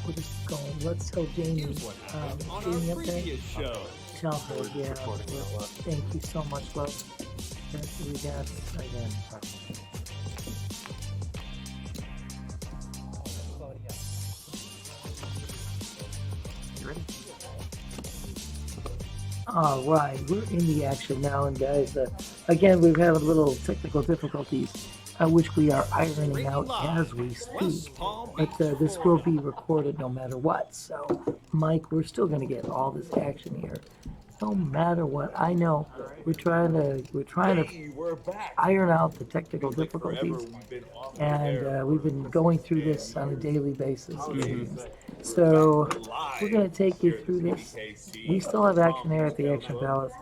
we're just going. Let's tell Jamie. Jamie up there. Tell her, yeah. Thank you so much, love. We got again. You ready? All right, we're in the action now, and guys, again, we've had a little technical difficulties, which we are ironing out as we speak. But this will be recorded no matter what. So, Mike, we're still going to get all this action here, no matter what. I know we're trying to iron out the technical difficulties, and we've been going through this on a daily basis. So we're going to take you through this. We still have action here at the Action Palace,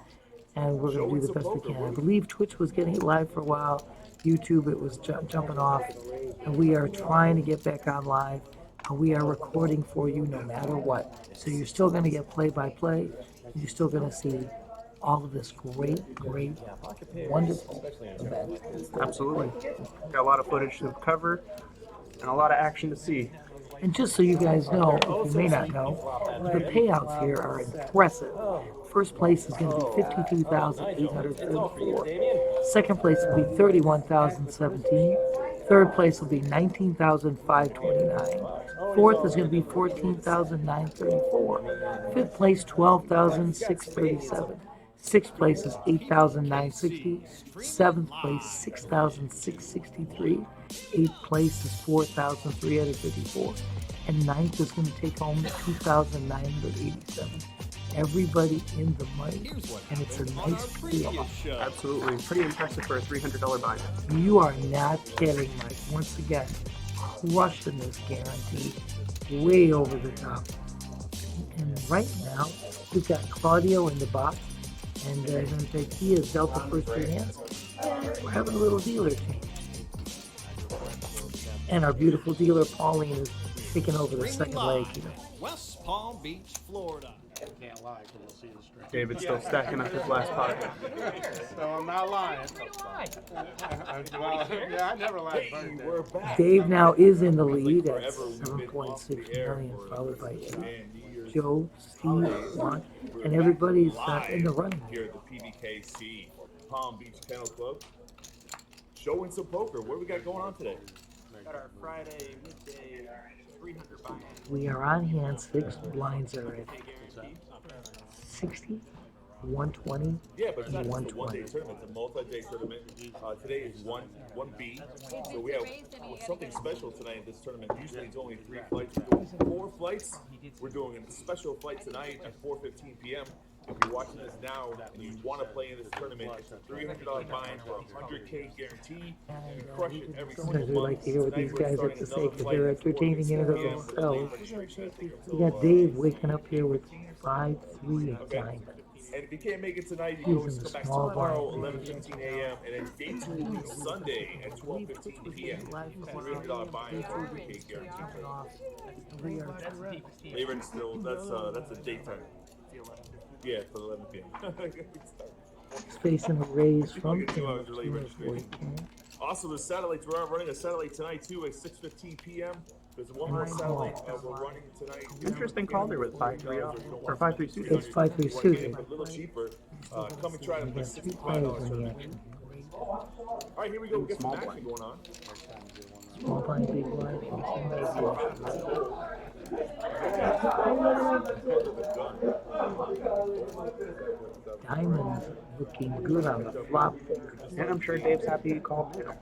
and we're going to do the best we can. I believe Twitch was getting it live for a while. YouTube, it was jumping off, and we are trying to get back on live. We are recording for you no matter what. So you're still going to get play-by-play. You're still going to see all of this great, wonderful event. Absolutely. Got a lot of footage to cover and a lot of action to see. And just so you guys know, if you may not know, the payouts here are impressive. First place is going to be $52,834. Second place will be $31,017. Third place will be $19,529. Fourth is going to be $14,934. Fifth place, $12,637. Sixth place is $8,960. Seventh place, $6,663. Eighth place is $4,354. And ninth is going to take home $2,987. Everybody in the money, and it's a nice payoff. Absolutely. Pretty impressive for a $300 buy. You are not kidding, Mike. Once again, crushing this guarantee way over the top. And right now, we've got Claudio in the box, and he has dealt the first three hands. We're having a little dealer change. And our beautiful dealer, Pauline, is taking over the second leg here. West Palm Beach, Florida. Can't lie because you'll see the string. David's still stacking up his last pot. So I'm not lying. Yeah, I never lied. Dave now is in the lead at 7.6 million, followed by Joe, Steve, Juan, and everybody's in the running. Here at the PBKC Palm Beach Kennel Club, showing some poker. What do we got going on today? Got our Friday midday 300 buy-in. We are on hand. 6 blinds are at 60, 120, Yeah, but it's not and just a one-day 120. tournament. It's a multi-day tournament. Today is 1B. So we have something special tonight in this tournament. Usually it's only 3 flights. We're doing 4 flights. We're doing a special flight tonight at 4:15 p.m. If you're watching this now and you want to play in this tournament, it's a $300 buy-in for a $100K guarantee. You crush it every Sometimes single we month. like to hear what these guys have to say because they're entertaining in and of themselves. Registration, I think, We got Dave waking up here with 5-3 of diamonds. And if you can't make it tonight, you He's can always in the come back small tomorrow, bar. 11:15 a.m. And then day 2 will be Sunday at 12:15 p.m. $300 buy-in for a $100K guarantee. We are Labour still, that's a daytime. Yeah, for 11 p.m. facing a raise from Get 2 hours early 2 registration. Also, the satellites, we're running a satellite tonight too at 6:15 p.m. There's one more satellite we're running tonight. Interesting caller with 5-3 off, or 5-3 suited. It's 5-3 suited. A little cheaper. Come and try to We put got 2 $65 players in the tournament. action. All right, here we go. We got some action going on. Small blind, big blind. Diamonds looking good on the flop there. And I'm sure Dave's happy he called now.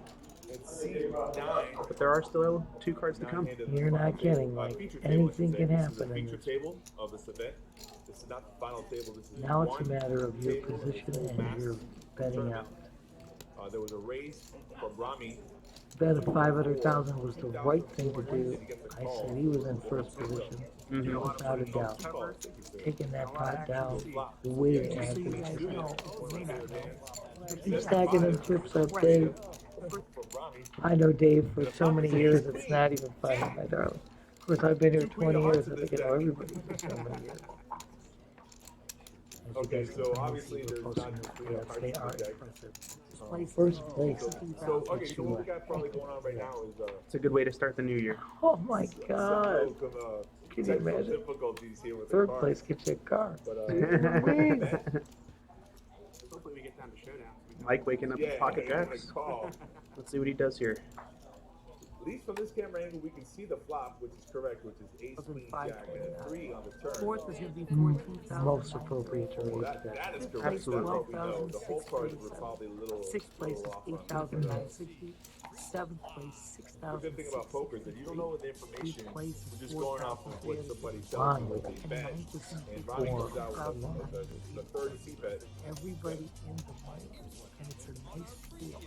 It's C9. But there are still 2 cards to come. You're not kidding, Mike. Anything can This is happen the in feature this. table of this event. This is not the final table. This is Now it's a one matter of your table position in the and mass your betting out. tournament. There was a raise from Rami. Bet of 500,000 was the right thing to do. I said he was in first position, without a doubt. Taking that pot down way advantage. Keep stacking them chips up, Dave. I know Dave for so many years, it's not even funny, my darling. Of course, I've been here 20 years. I think I know everybody for so many years. Okay, so obviously there's not free Yes, hard they to are check. impressive. First place. So okay, so what we got probably going on right now is It's a good way to start the new year. Oh my God. some Can you technical imagine? difficulties here with Third the place cars. gets you a car. But Hopefully we get down to showdown. Mike waking up yeah, with pocket I'm gonna jacks. call. Let's see what he does here. At least from this camera angle, we can see the flop, which is correct, which is ace, queen, jack, and a 3 on the turn. Fourth is going to be 14,000. Most appropriate to raise That that. is correct. Absolutely. That's what we know. The whole cards were probably a little. Sixth place is off on 8,960. Seventh place, The good thing about 6,060. poker is that you don't know the information. Eighth place is You're just going off of what somebody tells you Ronnie. what they bet. And Ronnie comes out with the third C bet. Everybody in the money, and it's a nice field.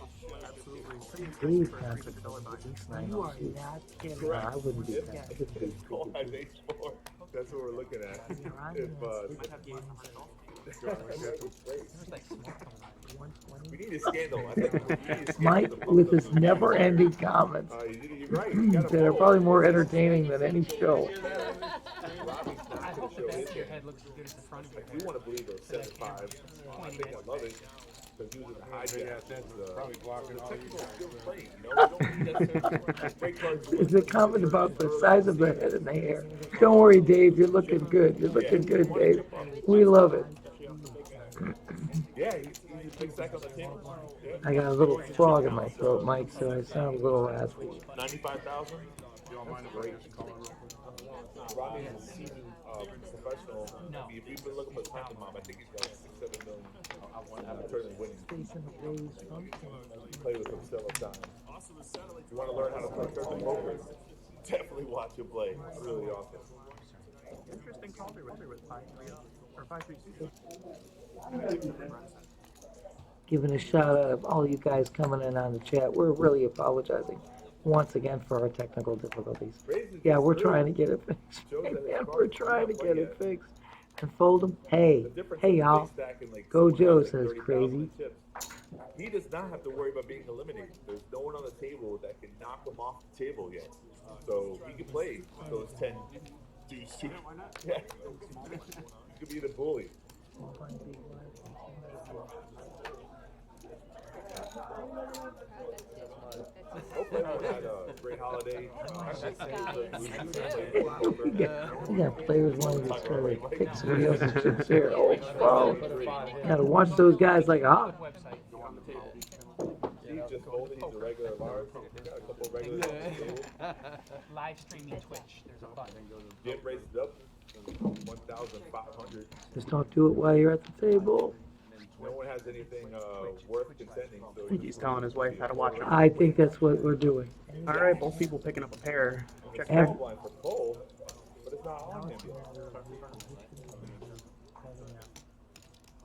Dave has a couple of these nights. You are not kidding. Correct. I wouldn't be Yep. that. I wouldn't be It's called H4. That's what we're looking at. We need a scandal. I think we need a scandal Mike to with pump his those never-ending comments You're right. You gotta that are vote. probably more entertaining than any show. Robbie's not gonna show his hand. We want to believe those 7-5. I think I love it. Because using the hijack Probably blocking all you guys. still playing. You know, we don't need that great cards. It's a comment about the size of the head and the hair. Don't worry, Dave. You're looking good. You're looking good, Dave. We love it. Yeah, he's a big stack on the table. Yeah. I got a little frog in my throat, Mike, so I sound a little raspy. 95,000. You don't mind if I just call her? Robbie is a seasoned professional. I mean, if you've been looking for Phantom Mom, I think he's got like 6-7 million. I'm turning winning. Facing the raise from Play with him several times. If you want to learn how to play certain poker, definitely watch him play. It's really awesome. Interesting call there with 5-3 or 5-3. giving a shout out of all you guys coming in on the chat. We're really apologizing once again for our technical difficulties. Yeah, we're trying to get it fixed. Hey, man, we're trying to get it fixed. And fold them. Hey, hey y'all. Go Joe says crazy. He does not have to worry about being eliminated. There's no one on the table that can knock him off the table yet. So he can play those 10 deuce two. Yeah. He could be the bully. Hopefully everyone had a great holiday. We got players wanting to try to pick somebody else's chips here. Oh, bro. Gotta watch those guys like a hawk. Steve just folded. He's a regular of ours. Got a couple of regulars on the table. Live streaming Twitch. There's a button. Jim raised it up. 1,500. Just don't do it while you're at the table. No one has anything worth contending. So I think he's telling his wife how to watch him. I think that's what we're doing. All right, both people picking up a pair. Check Check back. blind for Cole, but it's not on him yet.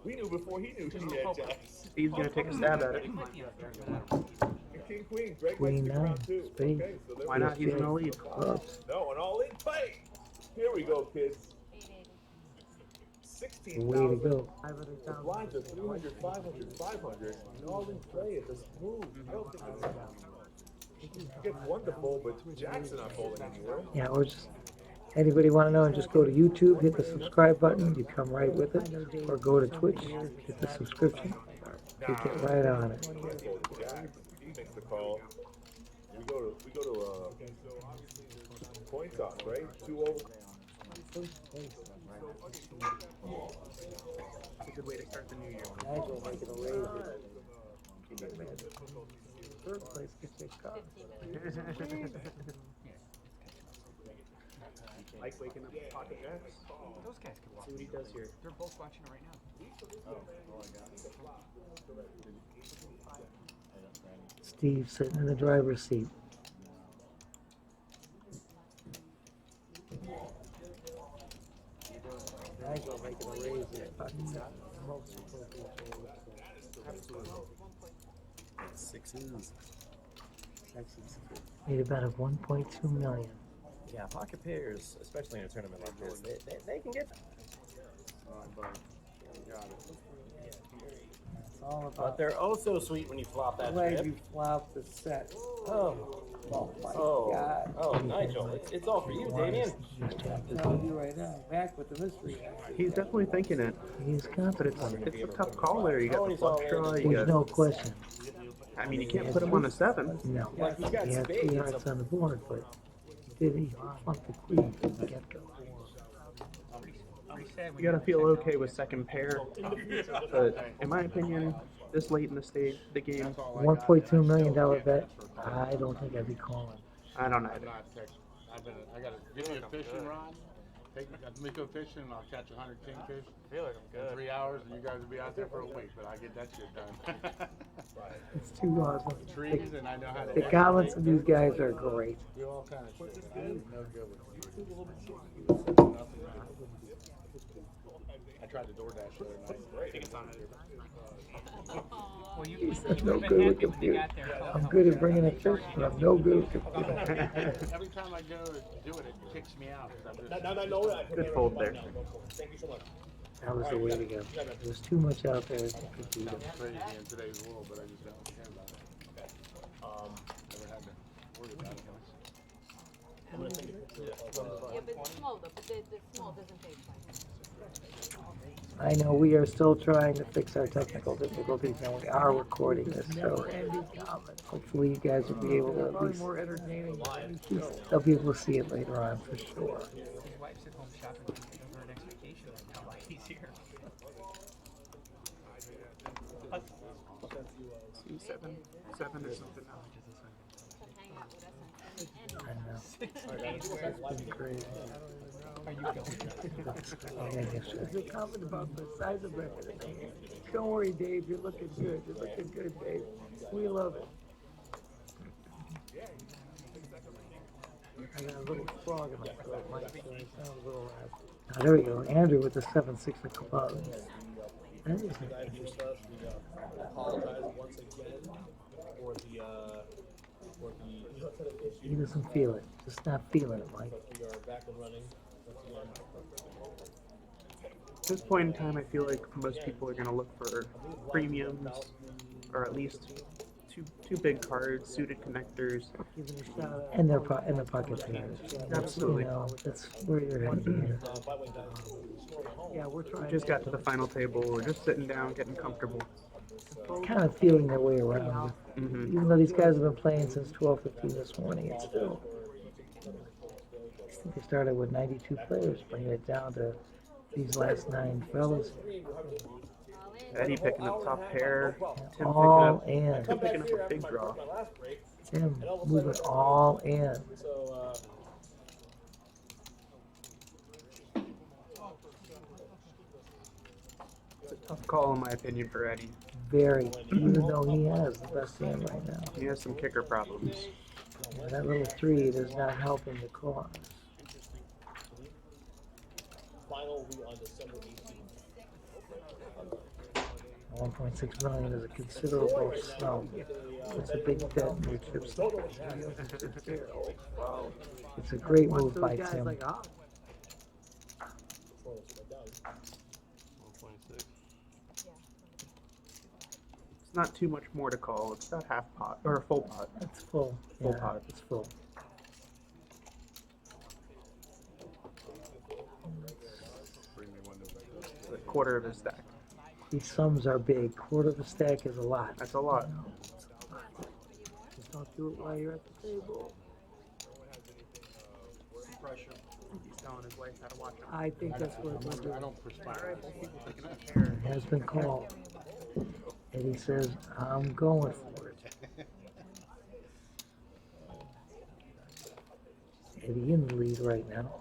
We knew before he knew he had jacks. Steve's gonna take a stab at it. And King Queen, Greg Queen likes to nine, round two. spade. Okay, so there Why we not? He's in the lead. Clubs. No, an all-in play. Here we go, kids. Way to 16,000. go. The blinds are 300, 500, 500. An all-in play is a smooth. I don't think it's gets wonderful, but Jackson not folding anywhere. Yeah, or just anybody want to know, just go to YouTube, hit the subscribe button, you come right with it, or go to Twitch, hit the subscription, you get right on it. Jack, he makes the call. We go to coin toss, right? 2-0. It's a good way to start the new year. Nigel making a raise. Third place gets a car. Mike waking up with pocket jacks. Those guys can watch. See what he does here. They're both watching it right now. Steve sitting in the driver's seat. Nigel making a raise here. Sixes. Made a bet of 1.2 million. Yeah, pocket pairs, especially in a tournament like this, they can get. It's all But about they're oh so sweet when you flop the that way trip. you flop the set. Oh, Oh, Nigel, it's all for you, Damien. Tell you right now, back with the mystery. He's definitely thinking it, He's but it's contemplating. a tough call there. You got the flush draw. You There's got. no question. I mean, you can't put him on a 7. No. Like, he's got He had spades. 3 hearts on the board, but did he flunked the queen from the get-go? Pretty sad when You gotta feel okay with second pair, but in my opinion, this late in the game, $1.2 million bet. I don't think I'd be calling. I don't know. I'm not texting. I gotta give me a fishing rod. Take me go fishing and I'll catch 100 kingfish I feel like I'm in good. 3 hours and you guys will be out there for a week, but I get that shit done. It's too awesome. Trees and I know how to. The comments of these guys are great. Do all kind of shit. I'm no good with it. I tried to DoorDash the other night. I think it's on it. Well, you He's would no have been good with happy when they computers. got there. I'm good at bringing up fish, but I'm no good with computers. Every time I go to do it, it kicks me out. 'Cause I'm just, Good fold there. That was the way to go. There's too much out there to compete sounds with. crazy in today's world, but I just don't care about it. Never had to worry about it. Yeah, but it's small though, but the small doesn't take place. I know we are still trying to fix our technical difficulties, and we are recording this, so hopefully you guys will be able to at least, they'll be able to see it later on for sure. His wife's at home shopping over an expectation right now while he's here. See, 7 or something. Come hang out with us and I know. It's been crazy. Are you going? There's a comment about the size of it. Don't worry, Dave, you're looking good. You're looking good, Dave. We love it. I got a little frog in my throat, Mike, so I sound a little raspy. Oh, there we go. Andrew with the 7-6 of clubs. That is Apologize once again for the he doesn't feel it. Just not feeling it, Mike. we are back and running once again. At this point in time, I feel like most people are going to look for premiums, or at least two big cards, suited connectors. And their pocket pairs. Absolutely. You know, that's where you're heading here. Yeah, we're We trying. just got to the final table. We're just sitting down, getting comfortable. Kind of feeling their way around. Hmm. Even though these guys have been playing since 12:15 this morning, it's still. I think they started with 92 players, bringing it down to these last 9 fellas. Eddie picking up top pair. Tim All picking in. up, Tim picking up a big draw. Tim moving all in. It's a tough call, in my opinion, for Eddie. Very, even though he has the best hand right now. He has some kicker problems. Yeah, that little 3 does not help him the cause. Final will be on December 18th. 1.6 million is a considerable sum. It's a big debt in your chips. It's a great move by Tim. It's not too much more to call. It's about half pot, or full pot. It's full. Full Yeah, pot. it's full. It's a quarter of his stack. These sums are big. Quarter of a stack is a lot. That's a lot. Just don't do it while you're at the table. He's telling his wife how to watch him. I think that's what we're I doing. don't perspire. It has been called. Eddie says, I'm going for it. Eddie in the lead right now.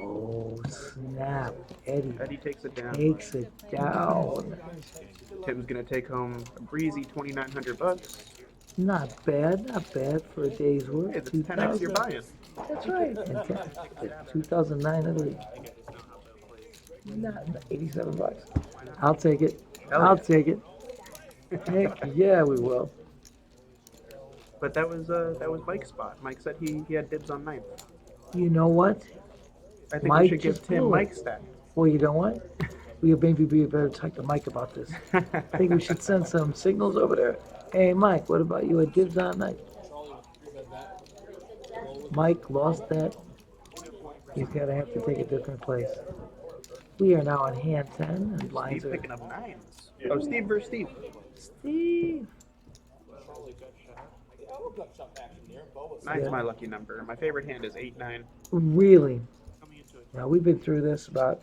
Oh, snap. Eddie takes it down. Takes it down. Tim's gonna take home a breezy $2,900. Not bad for a day's work. Hey, that's 10x you're buying. That's right. And 2009 Not $87. I'll take it. I'll take it. Heck yeah, we will. But that was Mike's spot. Mike said he had dibs on 9th. You know what? I think Mike we should give just Tim blew it. Mike's stack. Well, you know what? we maybe be better talk to Mike about this. I think we should send some signals over there. Hey, Mike, what about you at dibs on night? Mike lost that. He's gonna have to take a different place. We are now on hand 10, and blinds Steve are. picking up 9s. Oh, Steve versus Steve. Steve. 9's Yeah. my lucky number. My favorite hand is 8-9. Really? Coming into it. Now, we've been through this about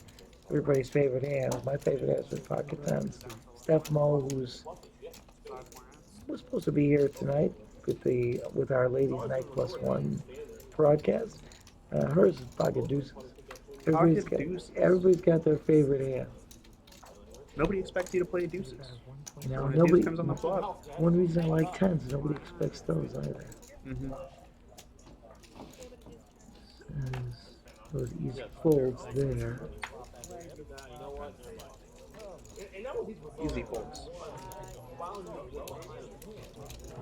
everybody's favorite hands. My favorite hands are pocket tens. Steph Mo, who's was supposed to be here tonight with our Ladies Night +1 broadcast. Hers is pocket deuces. Pocket deuces. Everybody's got their favorite hand. Nobody expects you to play deuces. You know, When a nobody. deuce comes on the flop. One reason I like tens, nobody expects those either. Mm-hmm. Those easy folds there. Easy folds.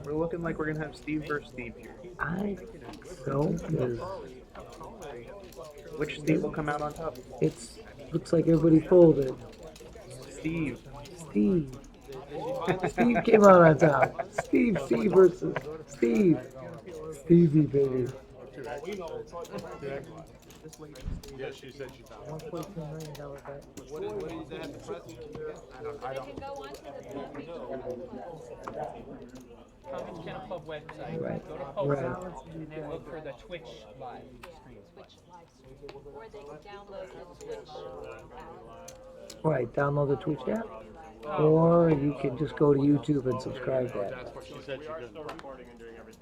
We're looking like we're gonna have Steve versus Steve here. I think so, because Which Steve will come out on top? it's looks like everybody folded. Steve. Steve. Steve came out on top. Steve versus Steve. Stevie, baby. Yeah, she said she found it. $1.2 million bet. They can go onto the Palm Beach Common Channel Club website. Right. Go to post Right. and then look for the Twitch live stream. Twitch live stream, or they can download the Twitch app. Right, download the Twitch app, or you can just go to YouTube and subscribe to that. That's what she said she couldn't.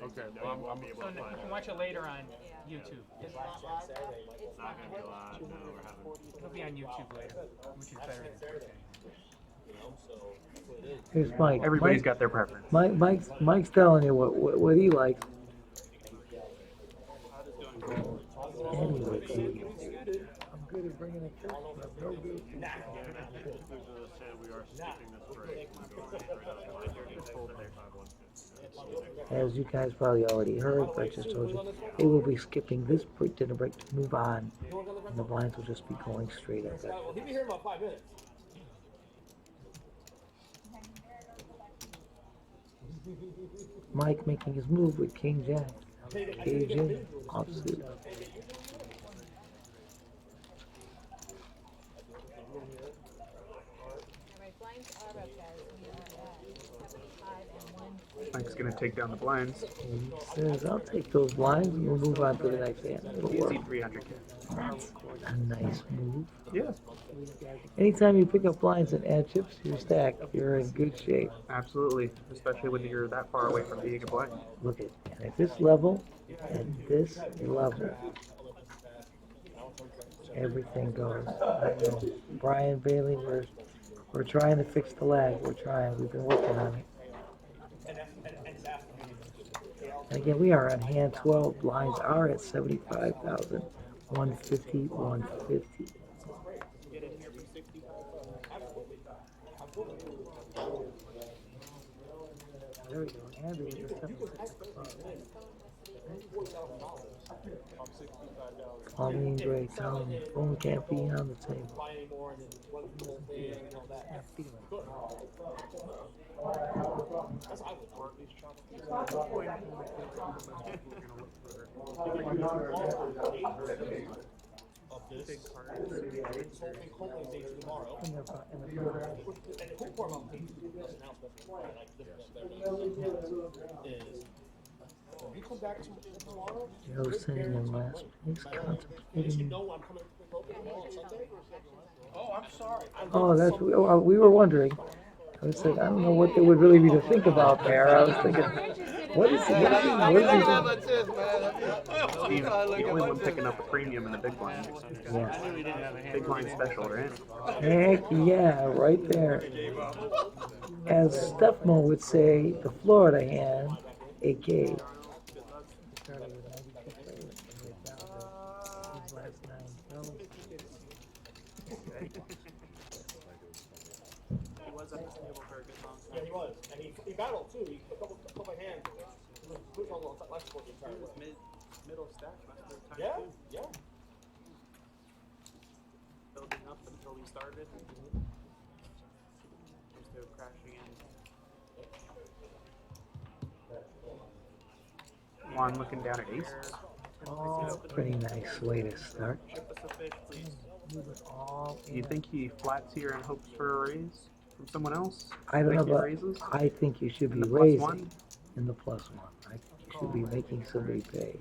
Okay, well, I'm So you can watch it later on YouTube. It's not live. It's not live. It'll be on YouTube later, which is better than Twitch. Here's Mike. Everybody's Mike, got their preference. Mike's telling you what he likes. Anyway, I'm good at bringing a fish, but I'm no good. As you guys probably already heard, but I just told you, they will be skipping this dinner break to move on, and the blinds will just be going straight up. He'll be here in about 5 minutes. Mike making his move with King Jack. AJ offsuit. Alright, blinds are up, guys. We are at 75 and 1. Mike's gonna take down the blinds. And he says, I'll take those blinds and we'll move on to the next hand. It'll work. Easy 300K. That's a nice move. Yeah, Anytime you pick up blinds and add chips to your stack, you're in good shape. absolutely. Especially when you're that far away from being a blind. Look at this level, everything goes. I know. Brian Bailey, we're trying to fix the lag. We're trying. We've been working on it. And again, we are on hand 12. Blinds are at 75,000. 150, 150. There we go. Andy is a 76. Pauline Gray telling me phone can't be on the table. You come back tomorrow? Joe sitting in last place contemplating. I'm coming on Sunday? Oh, I'm sorry. Oh, that's we were wondering. I was like, I don't know what there would really be to think about there. I was thinking, what is he Steve, the only one picking up a premium in the big blind. Yeah. Big blind special, right? Heck yeah, right there. As Stefmo would say, the Florida hand, aka. Yeah, he was. And he battled too. He put a couple of hands. He was on the last board the entire way. Middle stack, last third time. Yeah, too. yeah. Building up until we started. Juan looking down at aces. Pretty nice way to start. Do you think he flats here and hopes for a raise from someone else? I don't know, Think he but raises? I think you should In be the plus raising one? in the plus one. I think you should be making somebody pay.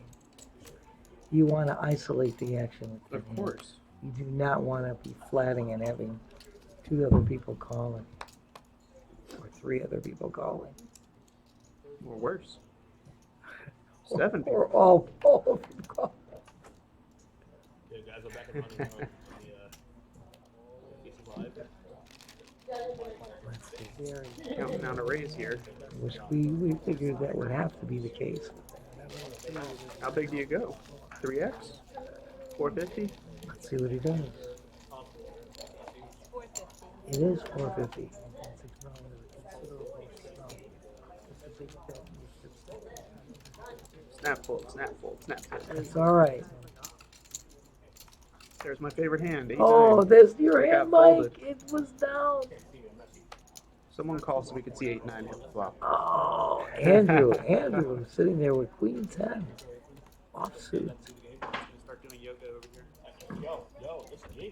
You want to isolate the action with Of your hand. course. You do not want to be flatting and having 2 other people calling. Or 3 other people calling. Or worse. 7 Or people. all of them calling. Yeah, guys, I'm back and running on the PC Live. Let's see. Counting down a raise here. Wish we figured that would have to be the case. How big do you go? 3x? 450? Let's see what he does. 450. It is 450. Snap fold, snap fold, snap fold. It's all right. There's my favorite hand. 8-9. Oh, there's your It got hand, Mike. folded. It was down. Someone call so we could see 8-9 hit the flop. Oh, Andrew was sitting there with Queen 10 offsuit. Start doing yoga over here.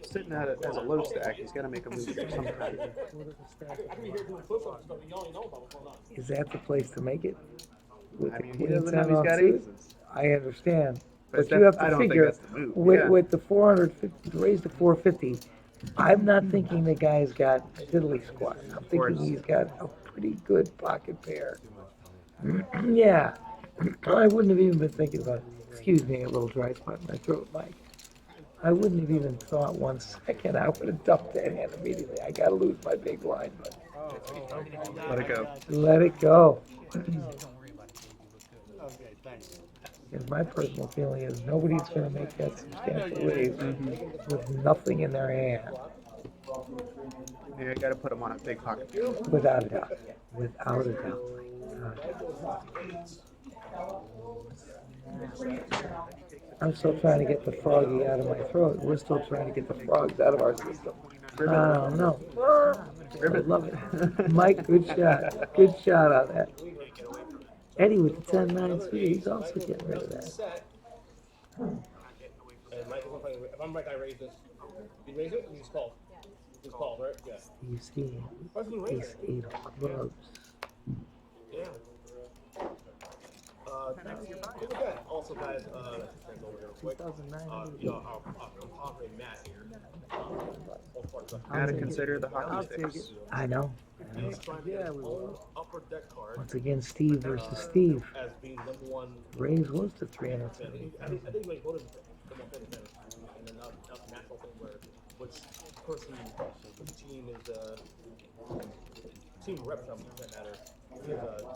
Sitting at it as a low stack, he's got to make a move for some kind. I can be here doing push-ups, but you only know about what's going on. Is that the place to make it? With I the mean, he Queen doesn't 10 have, he's got offsuit? aces. I understand. But But you have I to don't think figure that's the move. with, Yeah. with the 450 to raise to 450, I'm not thinking the guy's got diddly squat. I'm thinking course. he's got a pretty good pocket pair. Yeah, I wouldn't have even been thinking about it. Excuse me, a little dry spot in my throat, Mike. I wouldn't have even thought 1 second. I would have dumped that hand immediately. I gotta lose my big line, but Let it go. let it go. Don't worry about it. Okay, thanks. And my personal feeling is nobody's gonna make that substantial raise with nothing in their hand. Yeah, I got to put him on a big pocket. Without a doubt. Without a doubt. I'm still trying to get the froggy out of my throat. We're still trying to get the frogs out of our system. I don't know. I love it. Mike, good shot. Good shot on that. Eddie with the 10-9 suit, he's also getting rid of that. Set. And Mike, if I'm right, I raise this. You raise it? You just call. Just call, right? Yeah. You see, Why doesn't he raise ace it? 8 of clubs. Yeah. Look at that. Also, guys, over here real quick. 2009. I'm offering Matt here. Got to consider the hockey sticks. I know. He's trying to get his own upper deck card Once again, Steve versus Steve. as being #1. Raise was to I 370. think we voted #1 and then now it's a natural thing where which person, which team is team rep doesn't matter.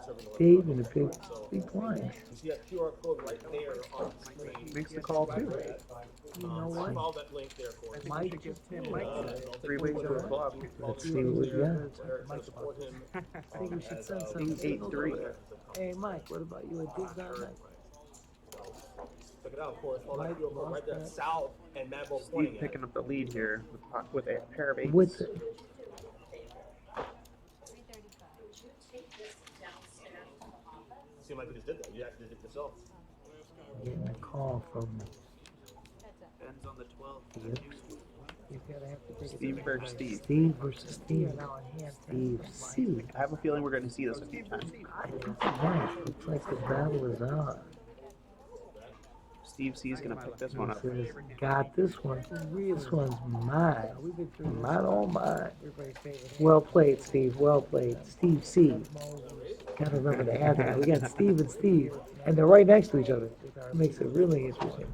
Serving the Dave in the big blind. You see that QR code right there on the screen. Makes the call too. You know what? Follow that link there for him. Mike, 3 ways to a flop. let's see what we got. Support him. I think we should send some 8-3. Hey, Mike, what about you at Dig That Night? Check it out, of course. Follow that QR code right there. South and Madball Steve pointing at. picking up the lead here with a pair of 8s. With Seemed like you just did that. You actually did it yourself. getting a call from Ends on the 12th. yep. You're gonna have to take Steve versus Steve. Steve versus Steve. Steve C. I have a feeling we're going to see this a few times. I think you're right. Looks like the battle is on. Steve C is going to pick this one up. Says, got this one. This one's mine. Mine, all mine. Well played, Steve. Well played. Steve C. Gotta remember to add that. We got Steve and Steve, and they're right next to each other. It makes it really interesting.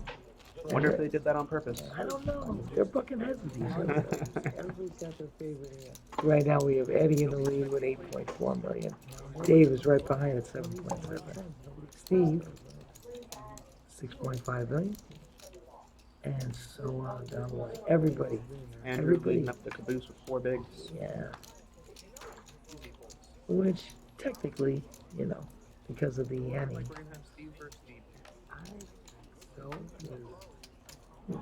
Wonder if they did that on purpose. I don't know. They're bucking heads with each other. Everybody's got their favorite hand. Right now we have Eddie in the lead with 8.4 million. Dave is right behind at 7.7. Steve, 6.5 million. And so on down the line. Everybody. Andrew Everybody. leading up the caboose with 4 bigs. Yeah. Which technically, you know, because of the ante. I don't know.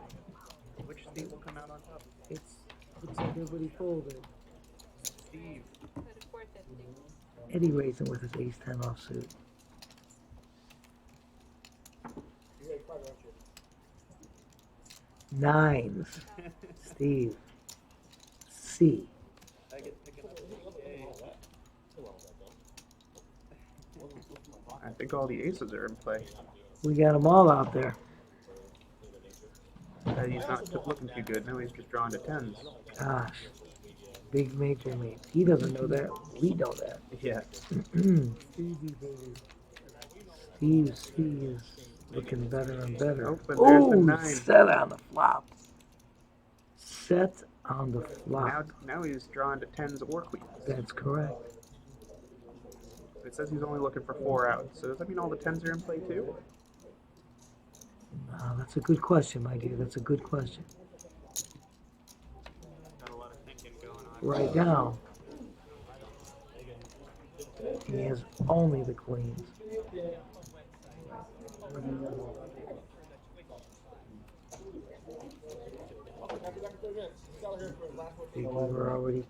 Which Steve will come out on top? It's looks like everybody folded. Steve. Put it 450. Eddie raising with his ace 10 offsuit. Nines. Steve. C. I think all the aces are in play. We got them all out there. He's not looking too good. Now he's just drawing to tens. Gosh. Big major league. He doesn't know that. We know that. Yeah. Stevie, baby. Steve C is looking better and better. Oh, but there's the Ooh, nine. set on the flop. Set on the flop. Now he's drawing to tens or queens. That's correct. It says he's only looking for 4 outs. So does that mean all the tens are in play too? That's a good question, my dear. That's a good question. Got a lot of thinking going on. Right now, he has only the queens. We were already,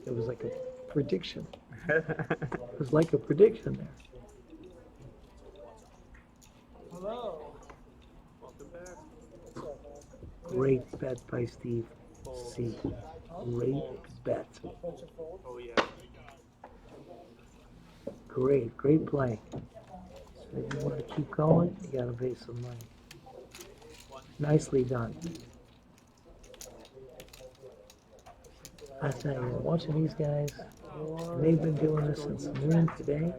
it was like a prediction. It was like a prediction there. Welcome back. Great bet by Steve C. Great bet. Oh yeah. Great play. So if you want to keep going, you got to pay some money. Nicely done. I tell you, watching these guys, they've been doing this since noon today.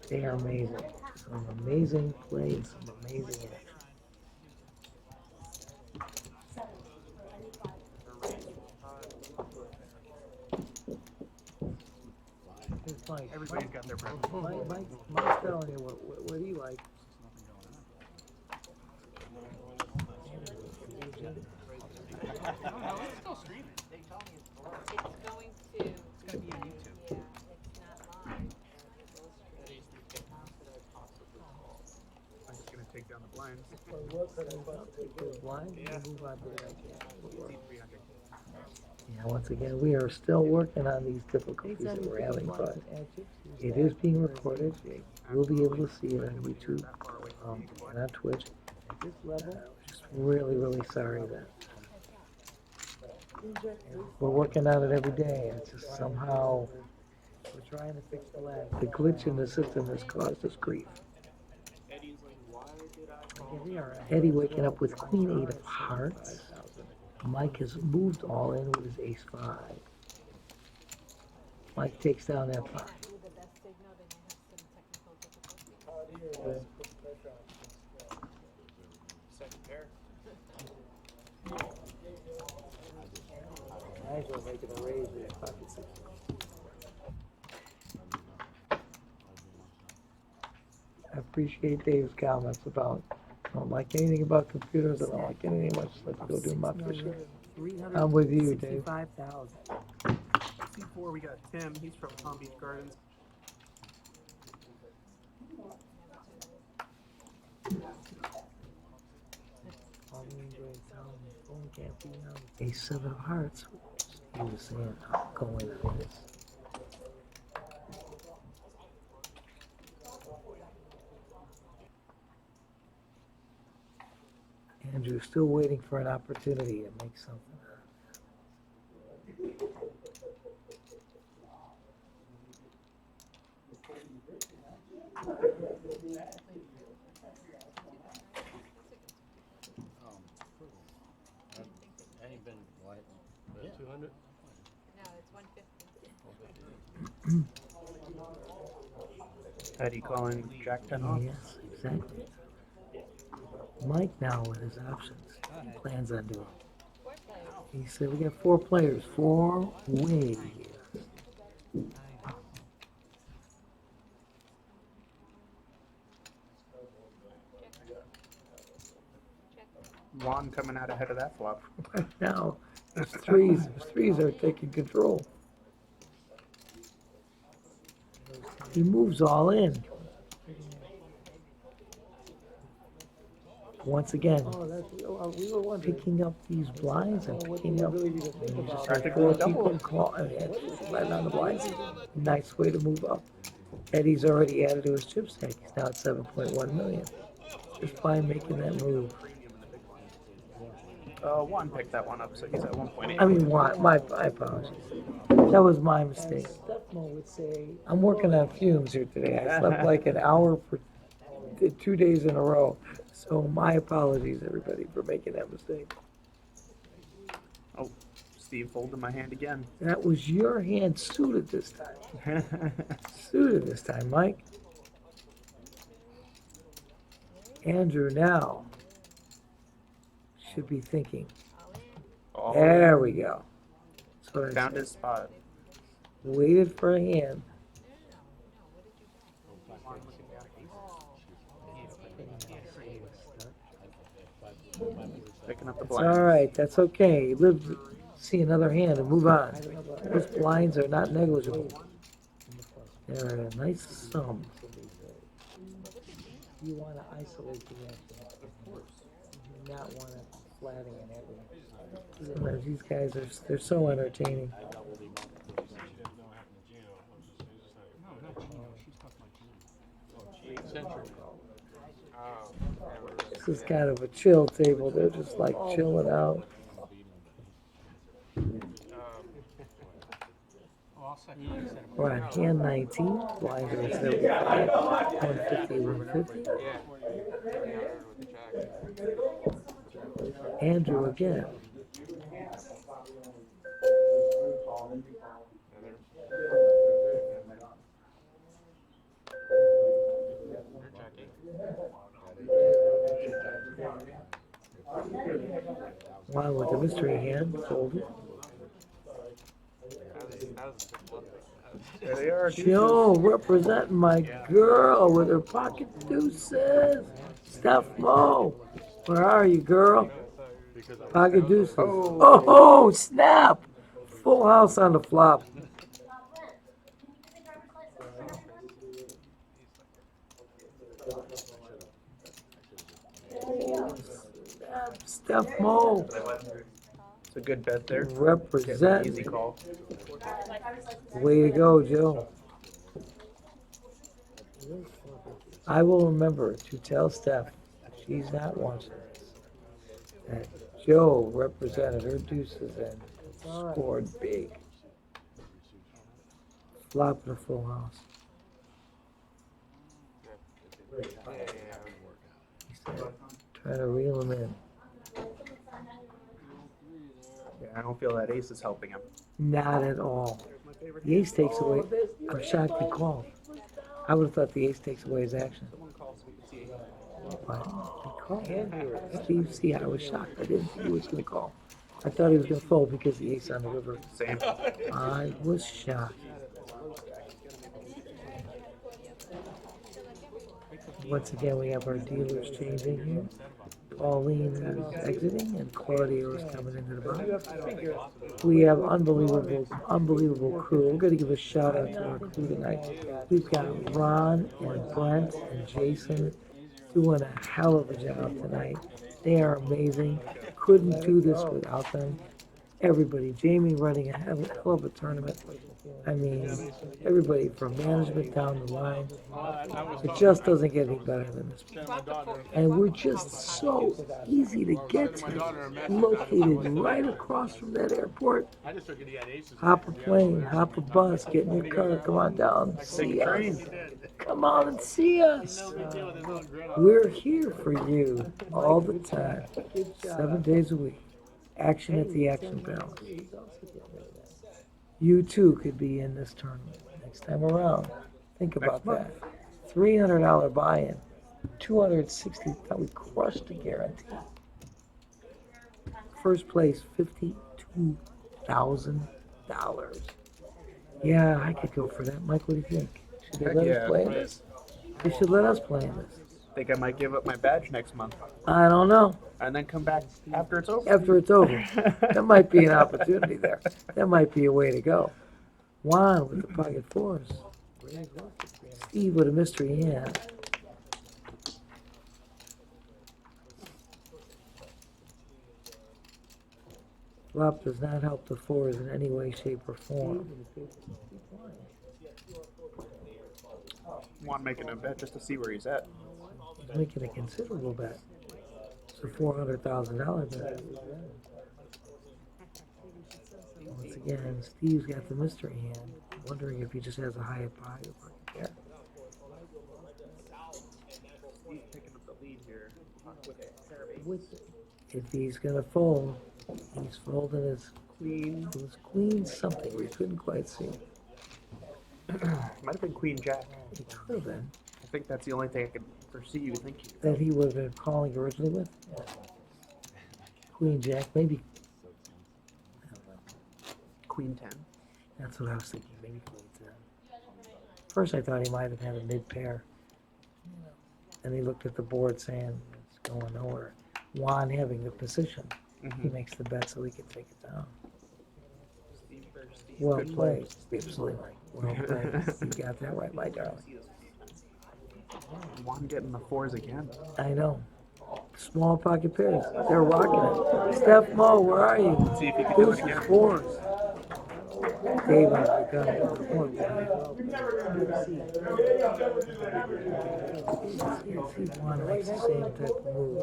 They are amazing. Some amazing plays, some amazing action. It's Mike. Everybody's got their preference. Mike's telling you what do you like? No, it's still streaming. They told me it's It's going to. It's gonna be on YouTube. Yeah, it's not live. I'm just gonna take down the blinds. Blind, you move on to the next one. Easy 300. Yeah, once again, we are still working on these difficulties that we're having, but it is being recorded. You'll be able to see it on YouTube and on Twitch. Just really sorry that we're working on it every day. It's just somehow we're trying to fix the lag. The glitch in the system has caused us grief. Eddie waking up with Queen 8 of Hearts. Mike has moved all in with his Ace 5. Mike takes down that 5. With the best signal, then you have some technical difficulties. Second pair. Guys are making a raise in pocket six. I appreciate Dave's comments about I don't like anything about computers. I don't like anything much. Let's go do my fishing. I'm with you, Dave. C4, we got Tim. He's from Palm Beach Gardens. Ace 7 of Hearts. He was saying, I'm going on this. Andrew's still waiting for an opportunity to make something out of Ain't been like 200. No, it's 150. Eddie calling Jack 10 it. off. Yes, exactly. Mike now with his options. He plans on doing. 4 players. He said we got 4 players, 4 ways. Juan coming out ahead of that flop. Now, there's threes. There's threes are taking control. He moves all in. Once again, picking up these blinds and picking up. You just had 4 people clawing right on the blinds. Nice way to move up. Eddie's already added to his chip stack. He's now at 7.1 million. Just by making that move. Juan picked that one up, so he's at 1.8. I mean, why? My apologies. That was my mistake. I'm working on fumes here today. I slept like an hour for 2 days in a row. So my apologies, everybody, for making that mistake. Oh, Steve holding my hand again. That was your hand suited this time. Suited this time, Mike. Andrew now should be thinking. Oh, There we go. That's what I found said. his spot. Waited for a hand. Picking up the It's blind. all right. That's okay. Live, see another hand and move on. Those blinds are not negligible. They're a nice sum. You want to isolate the action, of course. You do not want to flatting and everything. Sometimes these guys they're so entertaining. This is kind of a chill table. They're just like chilling out. We're on hand 19. Blinds are at 75. 150, 150. Andrew again. One with the mystery hand, folded. There they are. Joe representing my girl with her pocket deuces. Steph Mo, where are you, girl? Pocket deuces. Oh, snap! Full house on the flop. Steph Mo. It's a good bet there. Represent. Easy call. Way to go, Joe. I will remember to tell Steph she's not watching this that Joe represented her deuces and scored big. Flop in a full house. He said, try to reel him in. Yeah, I don't feel that ace is helping him. Not at all. The ace takes away. I'm shocked he called. I would have thought the ace takes away his action. But he called. Steve, see, I was shocked. I didn't think he was going to call. I thought he was going to fold because the ace on the river. Same. I was shocked. Once again, we have our dealers changing here. Pauline is exiting and Claudio is coming into the box. We have unbelievable crew. We're going to give a shout out to our crew tonight. We've got Ron and Brent and Jason doing a hell of a job tonight. They are amazing. Couldn't do this without them. Everybody, Jamie running a hell of a tournament. I mean, everybody from management down the line. It just doesn't get any better than this. And we're just so easy to get to. Located right across from that airport. Hop a plane, hop a bus, get in your car, come on down and see us. Come on and see us. We're here for you all the time, 7 days a week. Action at the Action Palace. You too could be in this tournament next time around. Think about that. $300 buy-in, 260. We crushed the guarantee. First place, $52,000. Yeah, I could go for that. Mike, what do you think? Should they let us play in this? They should let us play in this. Think I might give up my badge next month I don't know. and then come back after it's over. After it's over. That might be an opportunity there. That might be a way to go. Juan with the pocket fours. Steve with a mystery hand. Flop does not help the fours in any way, shape, or form. Juan making a bet just to see where he's at. He's making a considerable bet. The $400,000 bet. Once again, Steve's got the mystery hand, wondering if he just has a high pocket pair. He's picking up the lead here with a pair of eights. If he's gonna fold, he's folding his Queen. it was queen something we couldn't quite see. Might have been Queen Jack. It could have been I think that's the only thing I could foresee you thinking. that he would have been calling originally with. Yeah. Queen Jack, maybe. I don't know. Queen 10. That's what I was thinking. Maybe Queen 10. First, I thought he might have had a mid pair. And he looked at the board saying it's going nowhere. Juan having the position, he makes the bet so he can take it down. Steve versus Steve. Well Good played, absolutely right. Well played. You got that right, my darling. Juan getting the fours again. I know. Small pocket pairs. They're rocking it. Steph Mo, where are you? See if he can do it Deuces, again. fours. Dave, I got it. See Juan makes the same type of move.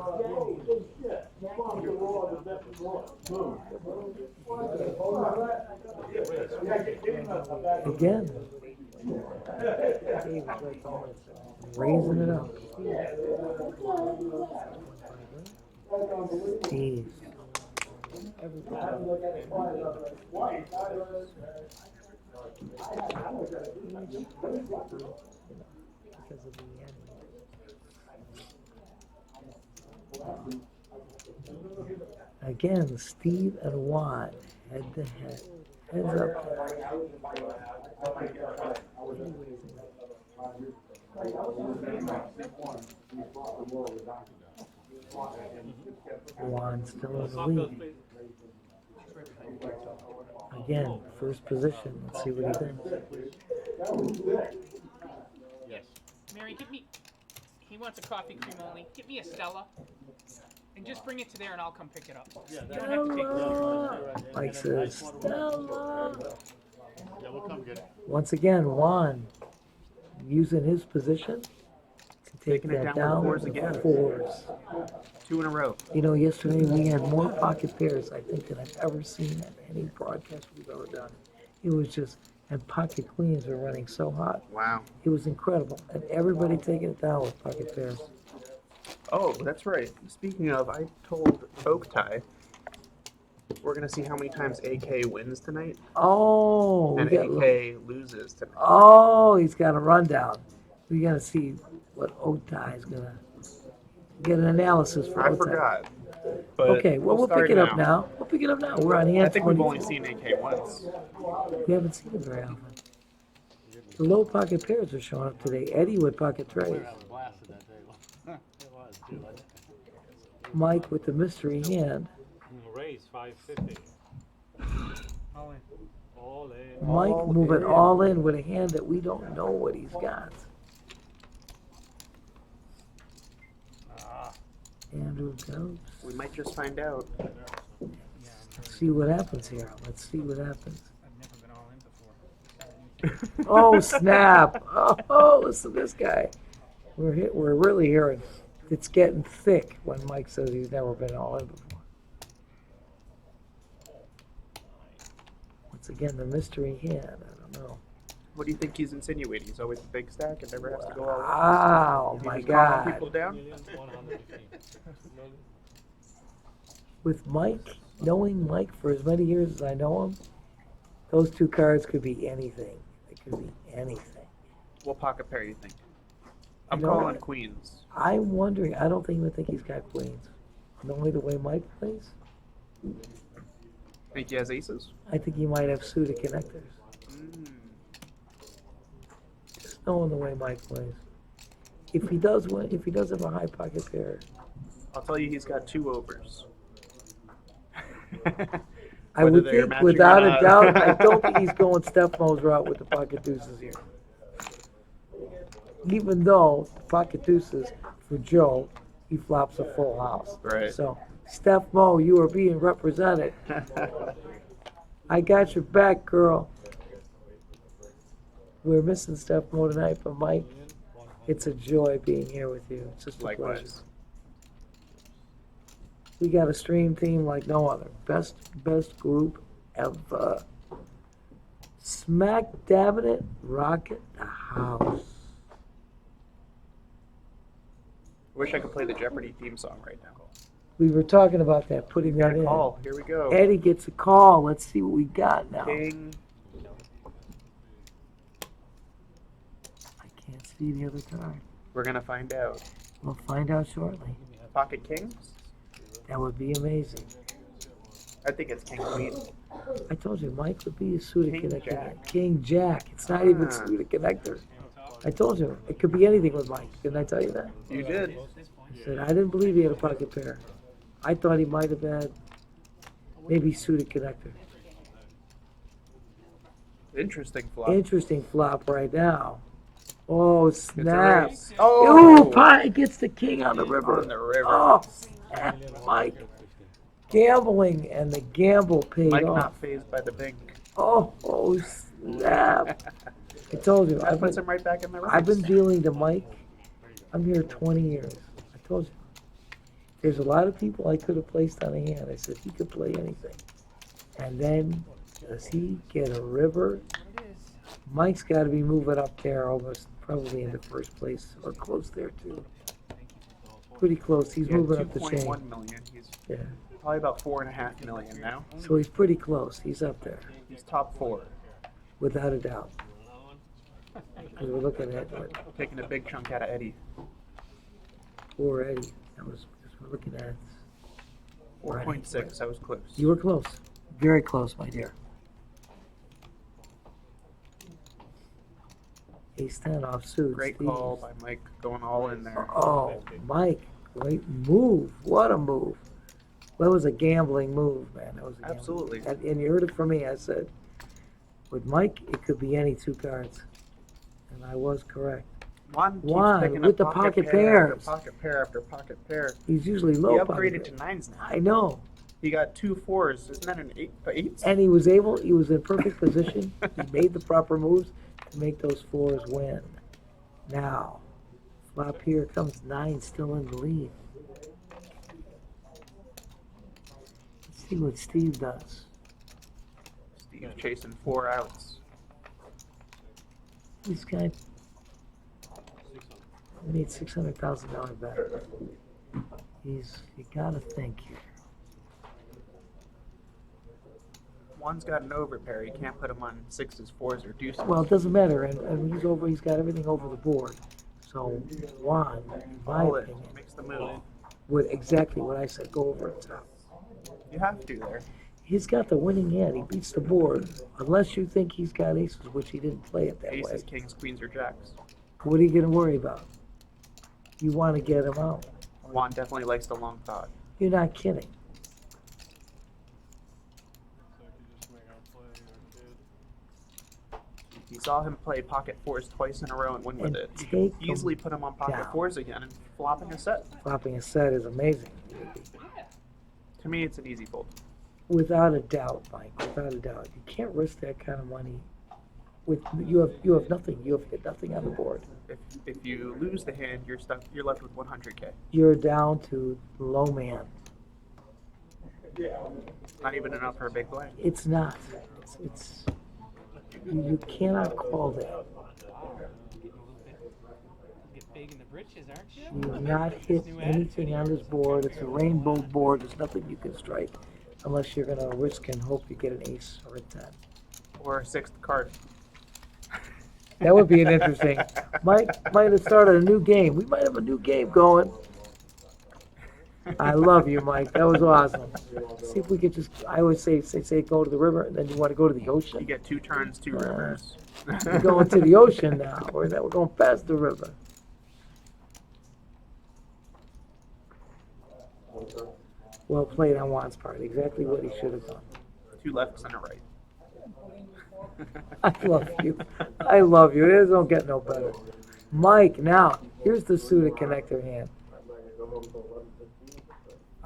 Again. Raising it up. Steve. Again, Steve and Juan head to head. Heads up. Juan still in the lead. Again, first position. Let's see what he thinks. Yes. Mary, give me. He wants a coffee cream only. Give me a Stella. And just bring it to there and I'll come pick it up. You don't have to take it. Mike says, Stella. Yeah, we'll come get it. Once again, Juan using his position to take Taking it that down down with with fours again. fours. 2 in a row. You know, yesterday we had more pocket pairs, I think, than I've ever seen at any broadcast we've ever done. It was just, and pocket queens were running so hot. Wow. It was incredible. And everybody taking it down with pocket pairs. Oh, that's right. Speaking of, I told Oak Tie we're going to see how many times AK wins tonight Oh, and we got, AK loses tonight. oh, he's got a rundown. We got to see what Otai is going to get an analysis for I Otai. forgot. But Okay, well, we'll start pick it up now. We'll pick it up now. We're on hand I think we've 20. only seen AK once. We haven't seen it very often. The low pocket pairs are showing up today. Eddie with pocket trays. I was blasted that day. It was, too, wasn't it? Mike with the mystery hand. Raise 550. All in. All in. Mike moving all in with a hand that we don't know what he's got. Andrew goes. We might just find out. Let's see what happens here. Let's see what happens. I've never been all in before. Oh, snap. Oh, listen to this guy. We're really hearing it's getting thick when Mike says he's never been all in before. Once again, the mystery hand. I don't know. What do you think he's insinuating? He's always a big stack and never has to go all in. Wow, He's my just calling God. people down? 1,115. With Mike, knowing Mike for as many years as I know him, those two cards could be anything. They could be anything. What pocket pair you think? I'm You know calling what? queens. I'm wondering, I don't even think he's got queens. Knowing the way Mike plays, Think he has aces? I think he might have suited connectors. Just knowing the way Mike plays. If he does win, if he does have a high pocket pair, I'll tell you he's got 2 overs. I Whether would they're think, matching without or a not. doubt, I don't think he's going Steph Mo's route with the pocket deuces here. Even though the pocket deuces for Joe, he flops a full house. Right. So, Steph Mo, you are being represented. I got your back, girl. We're missing Steph Mo tonight, but Mike, it's a joy being here with you. It's just a pleasure. Likewise. We got a stream team like no other. Best group ever. Smack dabbing it, rocket the house. Wish I could play the Jeopardy theme song right now. We were talking about that, putting that in. Call. Here we go. Eddie gets a call. Let's see what we got now. King. I can't see the other card. We're gonna find out. We'll find out shortly. Pocket Kings. That would be amazing. I think it's King Queen. I told you, Mike would be a suited King connector. Jack. King Jack. It's not even Ah. suited connector. I told you, it could be anything with Mike. Didn't I tell you that? You did. I said, I didn't believe he had a pocket pair. I thought he might have had maybe suited connector. Interesting flop. Interesting flop right now. Oh, It's a snap. race. Oh, Pie gets the king on the river. On the river. Oh, snap, Mike. Gambling, and the gamble paid Mike off. not phased by the bink. Oh, snap. I told you. That puts him right back in the race. I've been dealing to Mike. I'm here 20 years. I told you. There's a lot of people I could have placed on a hand. I said he could play anything. And then, does he get a river? Mike's got to be moving up there almost, probably in the first place, or close there too. Pretty close. He's He had moving up the chain. 2.1 million. He's Yeah. probably about 4.5 million now. So he's pretty close. He's up there, He's top 4. without a doubt. Because we're looking at what, Taking a big chunk out of Eddie. poor Eddie. That was, we're looking at 4.6. I was close. You were close. Very close, my dear. Ace 10 off suit. Great Steve. call by Mike going all in there. Oh, Mike, great move. What a move. That was a gambling move, man. That was a gambling Absolutely. move. And you heard it from me. I said, with Mike, it could be any two cards. And I was correct. Juan keeps Juan, picking with up the pocket pocket pair pairs. after pocket pair after pocket pair. He's usually He low upgraded pocket. to 9s now. I know. He got 2 4s. Isn't that an 8? And he was in perfect position. He made the proper moves to make those 4s win. Now, flop here comes 9 still in the lead. Let's see what Steve does. Steve chasing 4 outs. This guy made $600,000 bet. You gotta think here. Juan's got an overpair. You can't put him on 6s, 4s, or deuces. Well, it doesn't matter, and he's got everything over the board. So Juan, in my all in. opinion, Makes the move. would exactly what I said, go over the top. You have to there. He's got the winning hand. He beats the board. Unless you think he's got aces, which he didn't play it that way. Aces, kings, queens, or jacks. What are you going to worry about? You want to get him out. Juan definitely likes the long thought. You're not kidding. You saw him play pocket 4s twice in a row and win with And it. You take can easily them put him on pocket down. 4s again and flopping a set. Flopping a set is amazing. To me, it's an easy fold. Without a doubt, Mike. Without a doubt. You can't risk that kind of money. You have nothing. You have nothing on the board. If you lose the hand, you're stuck. You're left with 100K. You're down to low man. Not even enough for a big blind. It's not. It's you cannot call that. Get big in the britches, aren't you? You've not hit anything on this board. It's a rainbow board. There's nothing you can strike unless you're going to risk and hope you get an ace or a 10. Or a 6th card. That would be an interesting. Might have started a new game. We might have a new game going. I love you, Mike. That was awesome. See if we could just. I always say go to the river, and then you want to go to the You ocean. get 2 turns, 2 rivers. We're going to the ocean now. We're going past the river. Well played on Juan's part. Exactly what he should have done. 2 lefts and a right. I love you. I love you. It don't get no better. Mike, now here's the suited connector hand.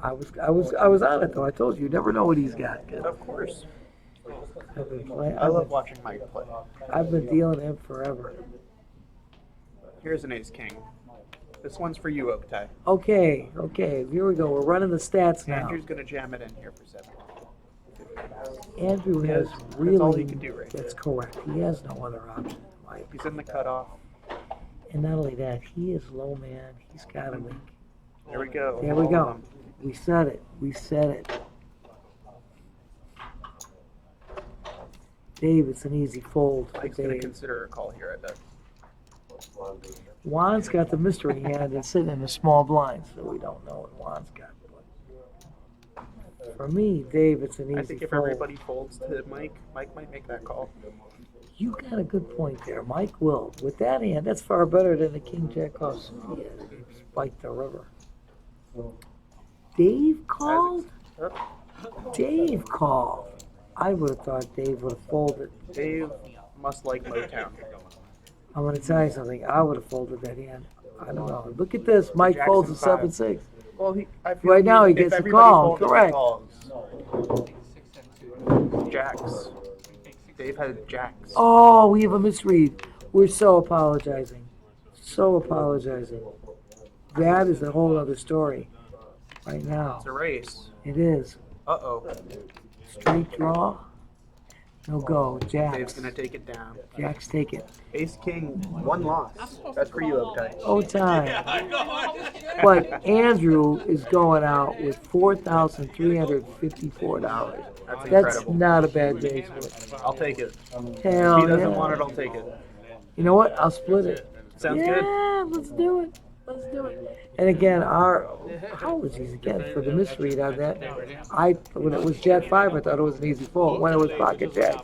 I was on it though. I told you, you never know what he's got. Of course. I I love watching Mike play. I've been dealing him forever. Here's an ace king. This one's for you, Oaktai. Okay, here we go. We're running the stats now. Andrew's gonna jam it in here for 7. Andrew has That's really. all he can do right That's correct. He has no other option. He's in the cutoff. And not only that, he is low, man. He's got to make. There we go. There we All of go. them. We said it. We said it. Dave, it's an easy fold for Mike's gonna Dave. consider a call here, I bet. Juan's got the mystery hand and sitting in a small blind, so we don't know what Juan's got. For me, Dave, it's an easy I think if fold. everybody folds to Mike, Mike might make that call. You got a good point there. Mike will. With that hand, that's far better than the King Jack off suit he has. Spike the river. Dave called? Dave called. I would have thought Dave would have folded. Dave must like Motown. I'm going to tell you something. I would have folded that hand. I don't know. Look at this. Mike Jackson folds a 5. 7-6. Well, I feel Right now he if gets a everybody call. folded, he Correct. calls. Jacks. Dave had jacks. Oh, we have a misread. We're so apologizing. So apologizing. That is a whole other story. Right now. It's a race. It is. Uh-oh. Straight draw. No go. Dave's Jacks. gonna take it down. Jacks take it. Ace King, 1 loss. That's for you, Oaktai. Oh, time. But Andrew is going out with $4,354. That's That's incredible. not a bad day's work. I'll take it. Hell If he doesn't yeah. want it, I'll take it. You know what? I'll split it. Sounds yeah, good. let's do it. Let's do it. And again, our apologies again for the misread on that. When it was Jet 5, I thought it was an easy fold. When it was Pocket Jack.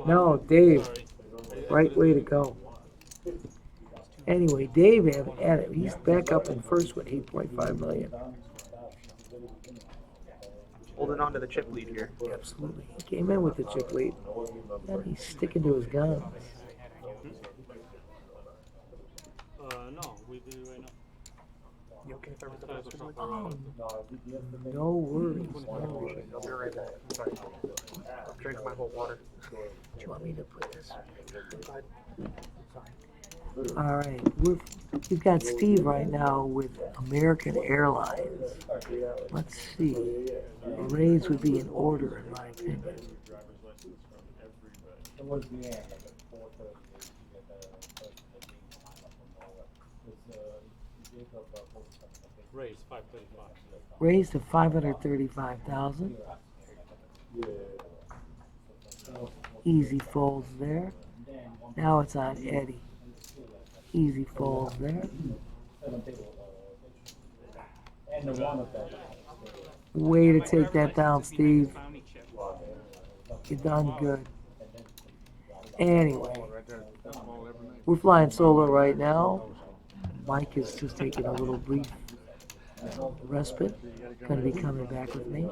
No, Dave. Right way to go. Anyway, Dave at it. He's back up in first with 8.5 million. Holding on to the chip lead here. Absolutely. He came in with the chip lead. And he's sticking to his guns. No, we do right now. You okay if I was the first one? No worries. I'll be right back. I'm sorry. I'll drink my whole water. Do you want me to put this? Sorry. All right, we've got Steve right now with American Airlines. Let's see. The Rays would be in order, in my opinion. Raise 535. Rays to 535,000. Easy folds there. Now it's on Eddie. Easy folds there. Way to take that down, Steve. You done good. Anyway, we're flying solo right now. Mike is just taking a little brief respite. Going to be coming back with me.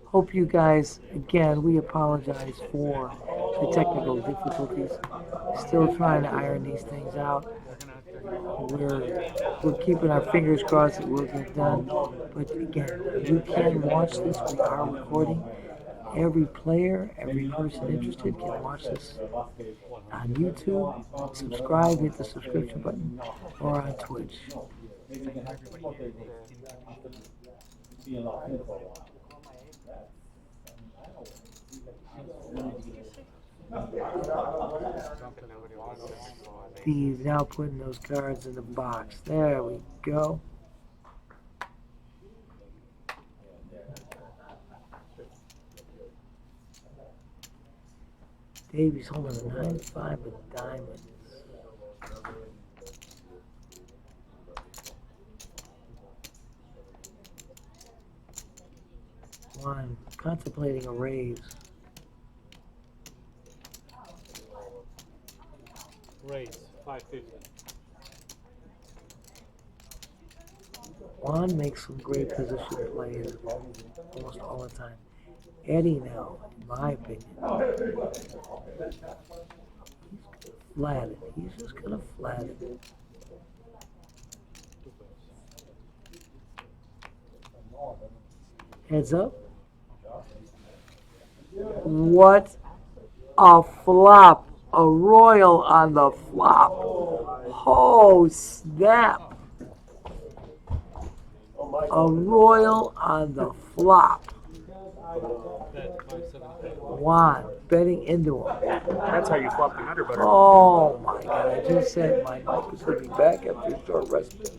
Hope you guys, again, we apologize for the technical difficulties. Still trying to iron these things out. We're keeping our fingers crossed it will get done. But again, you can watch this. We are recording. Every player, every person interested can watch this on YouTube. Subscribe, hit the subscription button, or on Twitch. Steve now putting those cards in the box. There we go. Davey's holding a 9-5 with diamonds. One, contemplating a raise. Raise 550. Juan makes some great position plays almost all the time. Eddie now, in my opinion, he's gonna flat it. He's just gonna flat it. Heads up. What a flop. A royal on the flop. Oh, snap. A royal on the flop. Bet 575. Juan betting into him. That's how you flop the nutter butter. Oh my God, I just said my mic was going to be back after a short rest.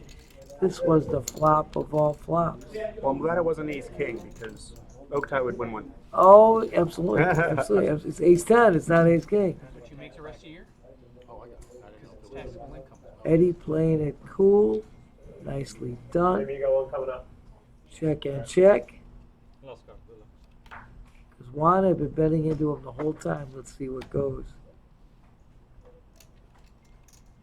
This was the flop of all flops. Well, I'm glad it wasn't ace king because oak tie would win one. Oh, absolutely. Absolutely. It's ace 10, it's not ace king. But you make the rest of the year? Oh, I got it. Because it's taxable income. Eddie playing it cool. Nicely done. Maybe you got one coming up. Check and check. Last card. Good luck. Because Juan had been betting into him the whole time. Let's see what goes.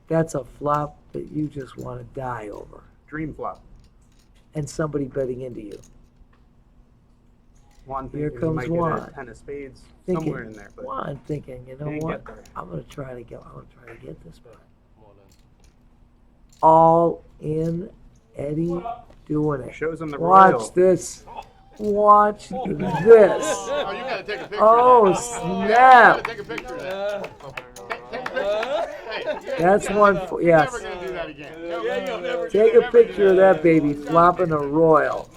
That's a flop that you just want to die over. Dream flop. And somebody betting into you. Juan Here thinking he comes might Juan. get a 10 of spades Thinking, somewhere in there, but Juan thinking, you know didn't what? get there. I'm gonna try to get this bet. More than. All in, Eddie doing it. shows him the Watch royal. this. Watch this. Oh, you gotta take a picture. Oh, of that. snap. Take a picture of that. Take a picture. Hey, That's one for, yes. Never gonna do that again. Take a picture of that baby flopping a royal.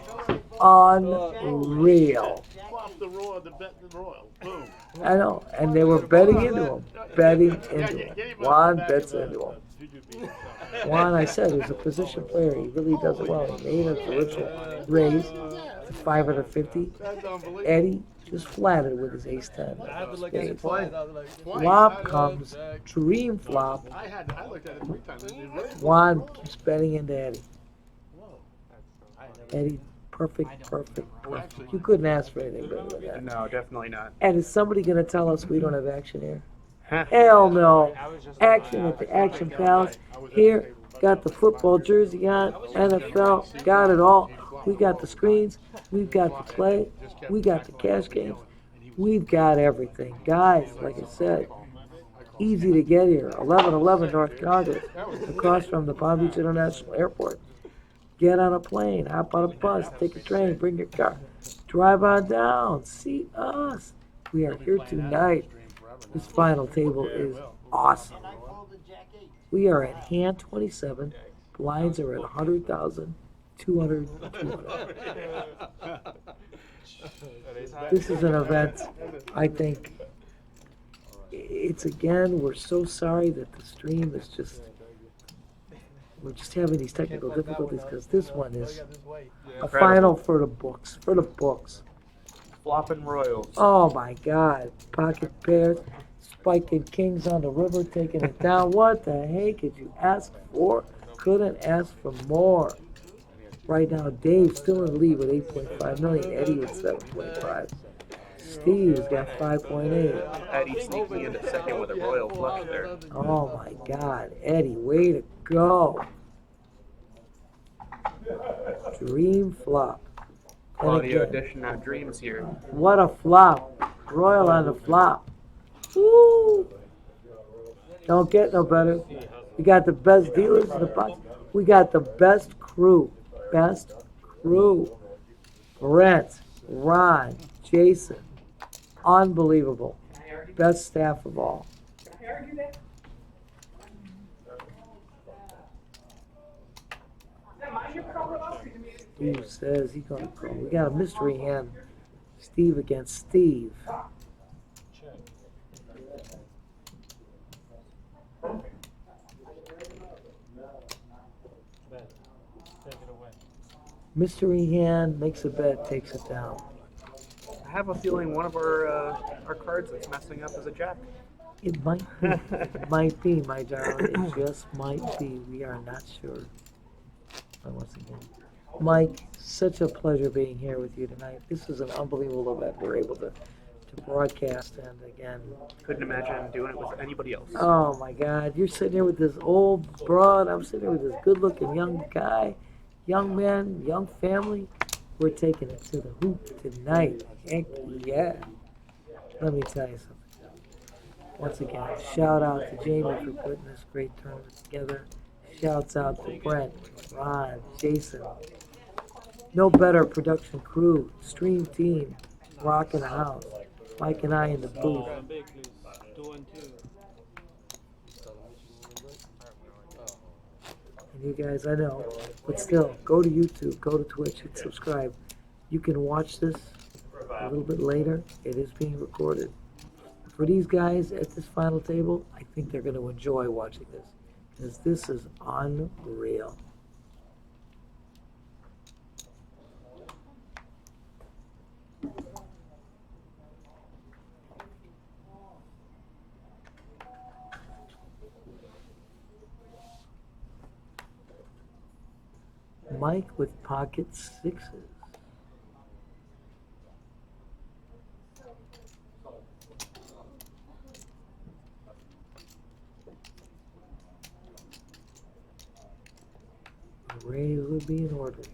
Unreal. Flop the royal, the bet the royal. Boom. I know, and they were betting into him. Betting into him. Juan bets into him. Juan, I said, is a position player. He really does it well. He made a ritual raise to 550. That's unbelievable. Eddie just flatted with his ace 10. I had to look at it Spades. twice. I was like, Flop comes, dream flop. I looked at it 3 times. It really Juan keeps betting into Eddie. Eddie, perfect. You couldn't ask for anything better than that. No, definitely not. And is somebody going to tell us we don't have action here? Hell no. Action at the Action Palace. Here, got the football jersey on, NFL, got it all. We got the screens, we've got the play, we got the cash games, we've got everything. Guys, like I said, easy to get here. 1111 North Congress, across from the Palm Beach International Airport. Get on a plane, hop on a bus, take a train, bring your car, drive on down, see us. We are here tonight. This final table is awesome. We are at hand 27. Blinds are at 100,000, 200, 200. This is an event, I think. It's again, we're so sorry that the stream is just, we're just having these technical difficulties because this one is a final for the books, Flopping royals. Oh my God, pocket pairs, spiking kings on the river, taking it down. What the heck could you ask for? Couldn't ask for more. Right now, Dave's still in the lead with 8.5 million. Eddie with 7.5. Steve's got 5.8. Eddie sneaking into second with a royal flush there. Oh my God, Eddie, way to go. Dream flop. And Claudio again, dishing out dreams here. what a flop. Royal on the flop. Woo! Don't get no better. We got the best dealers in the box. We got the best crew. Best crew. Brent, Ron, Jason. Unbelievable. Best staff of all. Steve says he's gonna call. We got a mystery hand. Steve against Steve. Bet. Take it away. Mystery hand makes a bet, takes it down. I have a feeling one of our cards that's messing up is a jack. It might be. It might be, my darling. It just might be. We are not sure. But once again, Mike, such a pleasure being here with you tonight. This is an unbelievable event we're able to broadcast, and again, Couldn't imagine doing it with anybody else. oh my God, you're sitting here with this old broad. I'm sitting here with this good-looking young guy, young man, young family. We're taking it to the hoop tonight. Heck yeah. Let me tell you something. Once again, shout out to Jamie for putting this great tournament together. Shouts out to Brent, Ron, Jason. No better production crew, stream team, rocking the house. Mike and I in the booth. Big, please. 2 and 2. And you guys, I know, but still, go to YouTube, go to Twitch, and subscribe. You can watch this a little bit later. It is being recorded. For these guys at this final table, I think they're going to enjoy watching this, because this is unreal. Mike with pocket sixes. Raise would be in order here.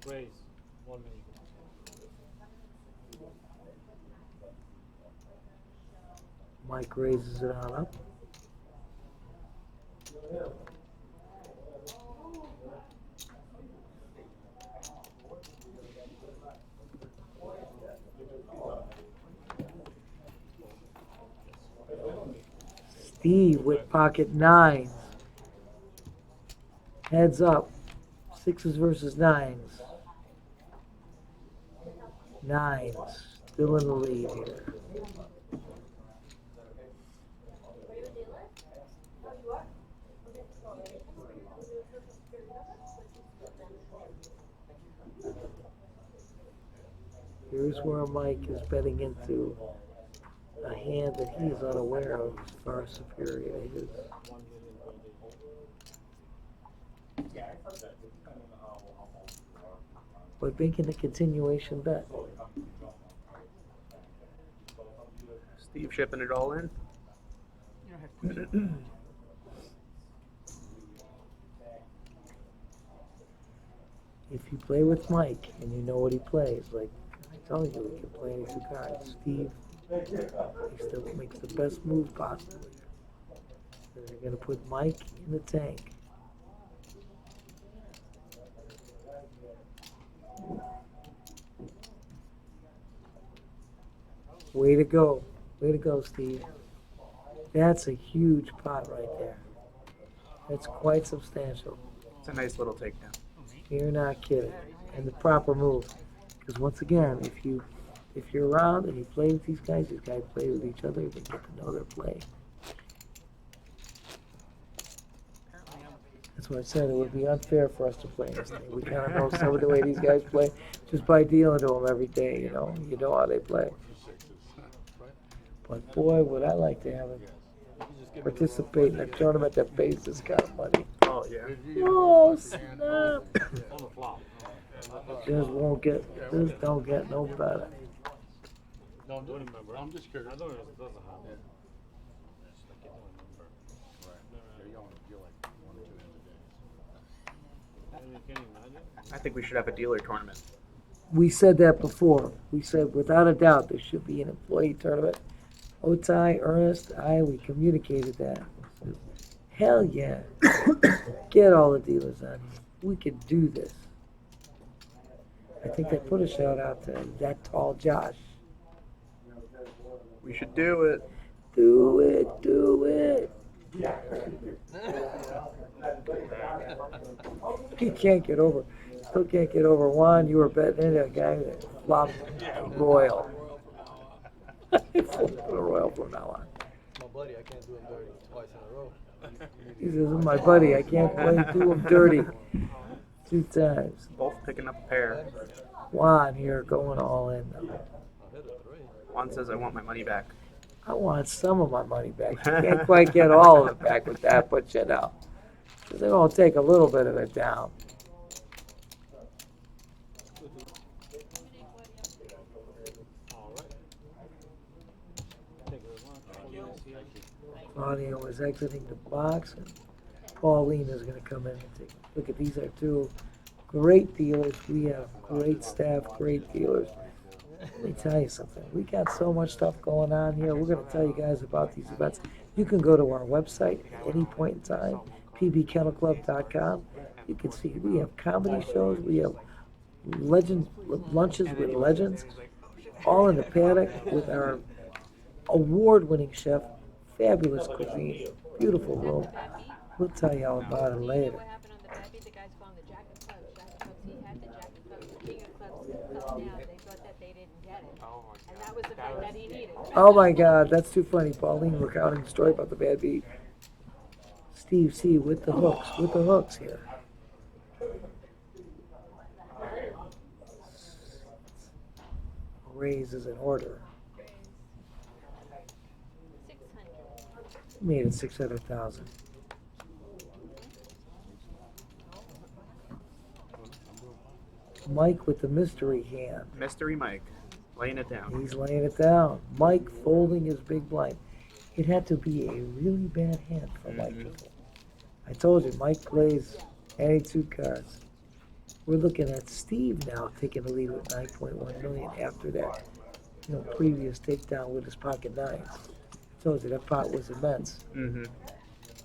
Raise. 1 minute. Mike raises it on up. Steve with pocket nines. Heads up. Sixes versus nines. Nines. Still in the lead here. Here's where Mike is betting into a hand that he is unaware of is far superior to his. But making a continuation bet. Steve shipping it all in. You don't have to push it. If you play with Mike and you know what he plays, like I told you, he can play any two cards. Steve makes the best move possible. So they're going to put Mike in the tank. Way to go. Way to go, Steve. That's a huge pot right there. That's quite substantial. It's a nice little takedown. You're not kidding. And the proper move. Because once again, if you're around and you play with these guys play with each other, they get to know their play. That's why I said it would be unfair for us to play this thing. We kind of know some of the way these guys play just by dealing to them every day, you know. You know how they play. But boy, would I like to have it participate in a tournament that pays this kind of money. Oh, yeah. Oh, snap. This don't get no better. No, I don't remember. I'm just curious. I don't know if it doesn't happen. I think we should have a dealer tournament. We said that before. We said without a doubt there should be an employee tournament. Otai, Ernest, we communicated that. Hell yeah. Get all the dealers on here. We could do this. I think they put a shout out to that tall Josh. We should do it. Do it, do it. He can't get over. Still can't get over Juan. You were betting into a guy that flopped Royal. He flopped a Royal from now on. My buddy, I can't do him dirty twice in a row. He says, my buddy, I can't do him dirty 2 times. Both picking up a pair. Juan here going all in though. I'll hit a 3. Juan says I want my money back. I want some of my money back. You can't quite get all of it back with that, but you know. They're going to take a little bit of it down. Claudia was exiting the box, and Pauline is going to come in and take a look at these are 2 great dealers. We have great staff, great dealers. Let me tell you something. We got so much stuff going on here. We're going to tell you guys about these events. You can go to our website at any point in time, pbkennelclub.com. You can see we have comedy shows. We have legends, lunches with legends, all in the paddock with our award-winning chef. Fabulous cuisine, beautiful room. We'll tell you all about it You know later. what happened on the bad beat? The guys found the jack of clubs. Jack of clubs, he had the jack of clubs. The king of clubs fell down. They thought that they didn't get it. And that was the fight that he needed. Oh my God, that's too funny. Pauline recounting the story about the bad beat. Steve C with the hooks here. Raise is in order. 600. Made it 600,000. Mike with the mystery hand. Mystery Mike, laying it down. He's laying it down. Mike folding his big blind. It had to be a really bad hand for Mike to fold. I told you, Mike plays any two cards. We're looking at Steve now taking the lead with 9.1 million after that, previous takedown with his pocket nines. I told you that pot was immense.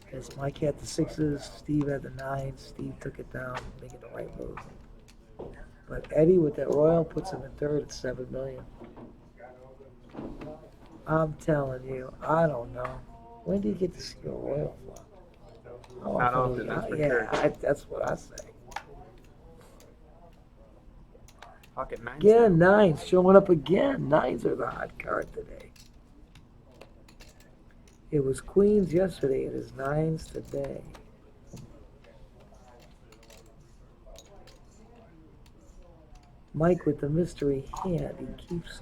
Because Mike had the sixes, Steve had the nines. Steve took it down, making the right move. But Eddie with that Royal puts him in third at 7 million. I'm telling you, I don't know. When do you get to see a Royal flop? Not often, that's for sure. That's what I say. Pocket nines. Yeah, nines showing up again. Nines are the hot card today. It was queens yesterday. It is nines today. Mike with the mystery hand. He keeps.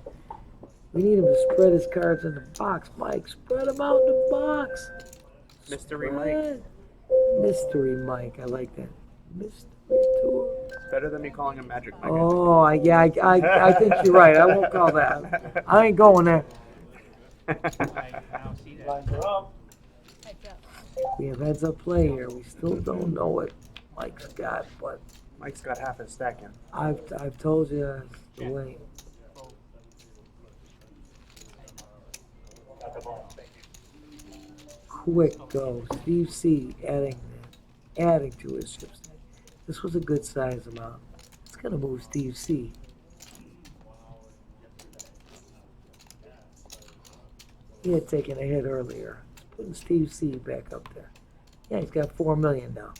We need him to spread his cards in the box. Mike, spread them out in the box. Mystery Mike. Mystery Mike. I like that. Mystery tour. Better than me calling him Magic Mike. Oh, yeah, I think you're right. I won't call that. I ain't going there. Now see that. Heads up. We have heads up play here. We still don't know what Mike's got, but Mike's got half his stack in. I've told you the way. Quick go. Steve C adding to his chip stack. This was a good size amount. It's gonna move Steve C. He had taken a hit earlier. Putting Steve C back up there. Yeah, he's got 4 million now.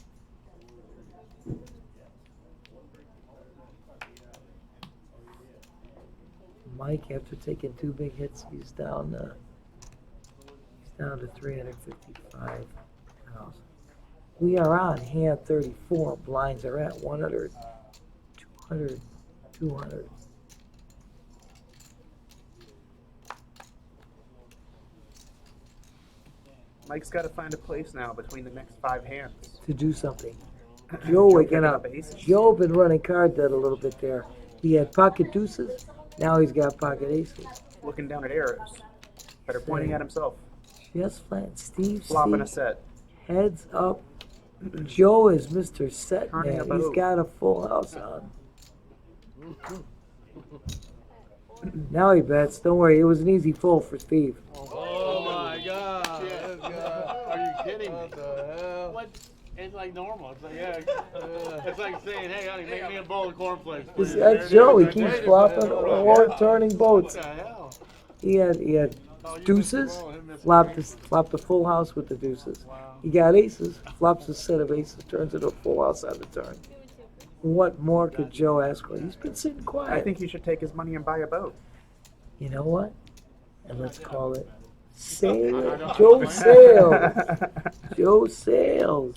Mike, after taking 2 big hits, he's down to 355,000. We are on hand 34. Blinds are at 100, 200, 200. Mike's got to find a place now between the next 5 hands. To do something. Joe waking picking up. up aces. Joe been running card dead a little bit there. He had pocket deuces. Now he's got pocket aces. Looking down at arrows. Better pointing at himself. Just flat. Steve Flopping C. a set. Heads up. Joe is Mr. Set Turning Man. a He's boat. got a full house on. Now he bets. Don't worry. It was an easy fold for Steve. Oh my God. This guy. Are you kidding me? What the hell? What? It's like normal. It's like, it's like saying, hey, honey, make me a bowl of cornflakes, please. That's Joe. He keeps flopping or turning boats. What the hell? He had Oh, you deuces, missed the ball, him missing flopped the full house with the deuces. He got aces, flops a set of aces, turns it a full house on the turn. What more could Joe ask for? He's been sitting quiet. I think he should take his money and buy a boat. You know what? And let's call it Joe Sales. Joe Sales.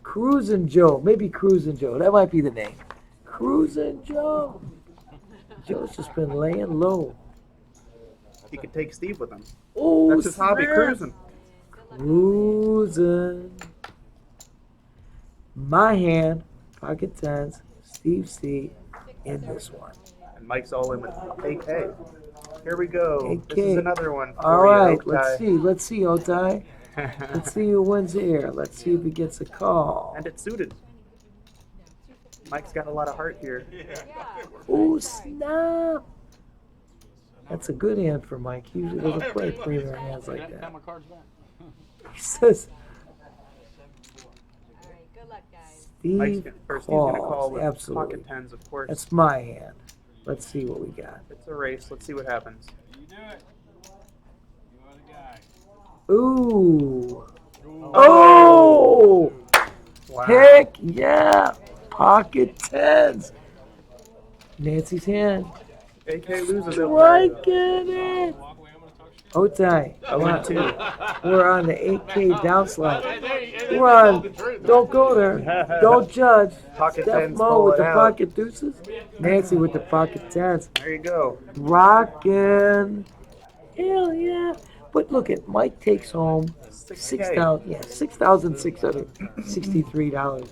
Cruisin' Joe. Maybe Cruisin' Joe. That might be the name. Cruisin' Joe. Joe's just been laying low. He could take Steve with him. Oh, That's his hobby, snap. cruising. Cruising. My hand, pocket tens, Steve C in this one. And Mike's all in with AK. Here we go. AK. This is another one. For All you, right, Otai. let's see, Otai. Let's see who wins here. Let's see if he gets a call. And it's suited. Mike's got a lot of heart here. Oh, snap. That's a good hand for Mike. He usually doesn't play premier hands like Got that. my cards back. He says, All right, good luck, guys. Mike's Steve Steve's gonna call calls. with Absolutely. pocket tens, of course. That's my hand. Let's see what we got. It's a race. Let's see what happens. You do it. You are the guy. Ooh. Oh! Wow. Heck yeah! Pocket tens. Nancy's hand. AK loses it. Strike it. Otai. Oh, and two. We're on the 8K downslide. We're on. Don't go there. Don't judge. Pocket Steph tens, Mo pull with it the out. pocket deuces. Nancy with the pocket tens. There you go. Rockin'. Hell yeah. But look at Mike takes home $6,663.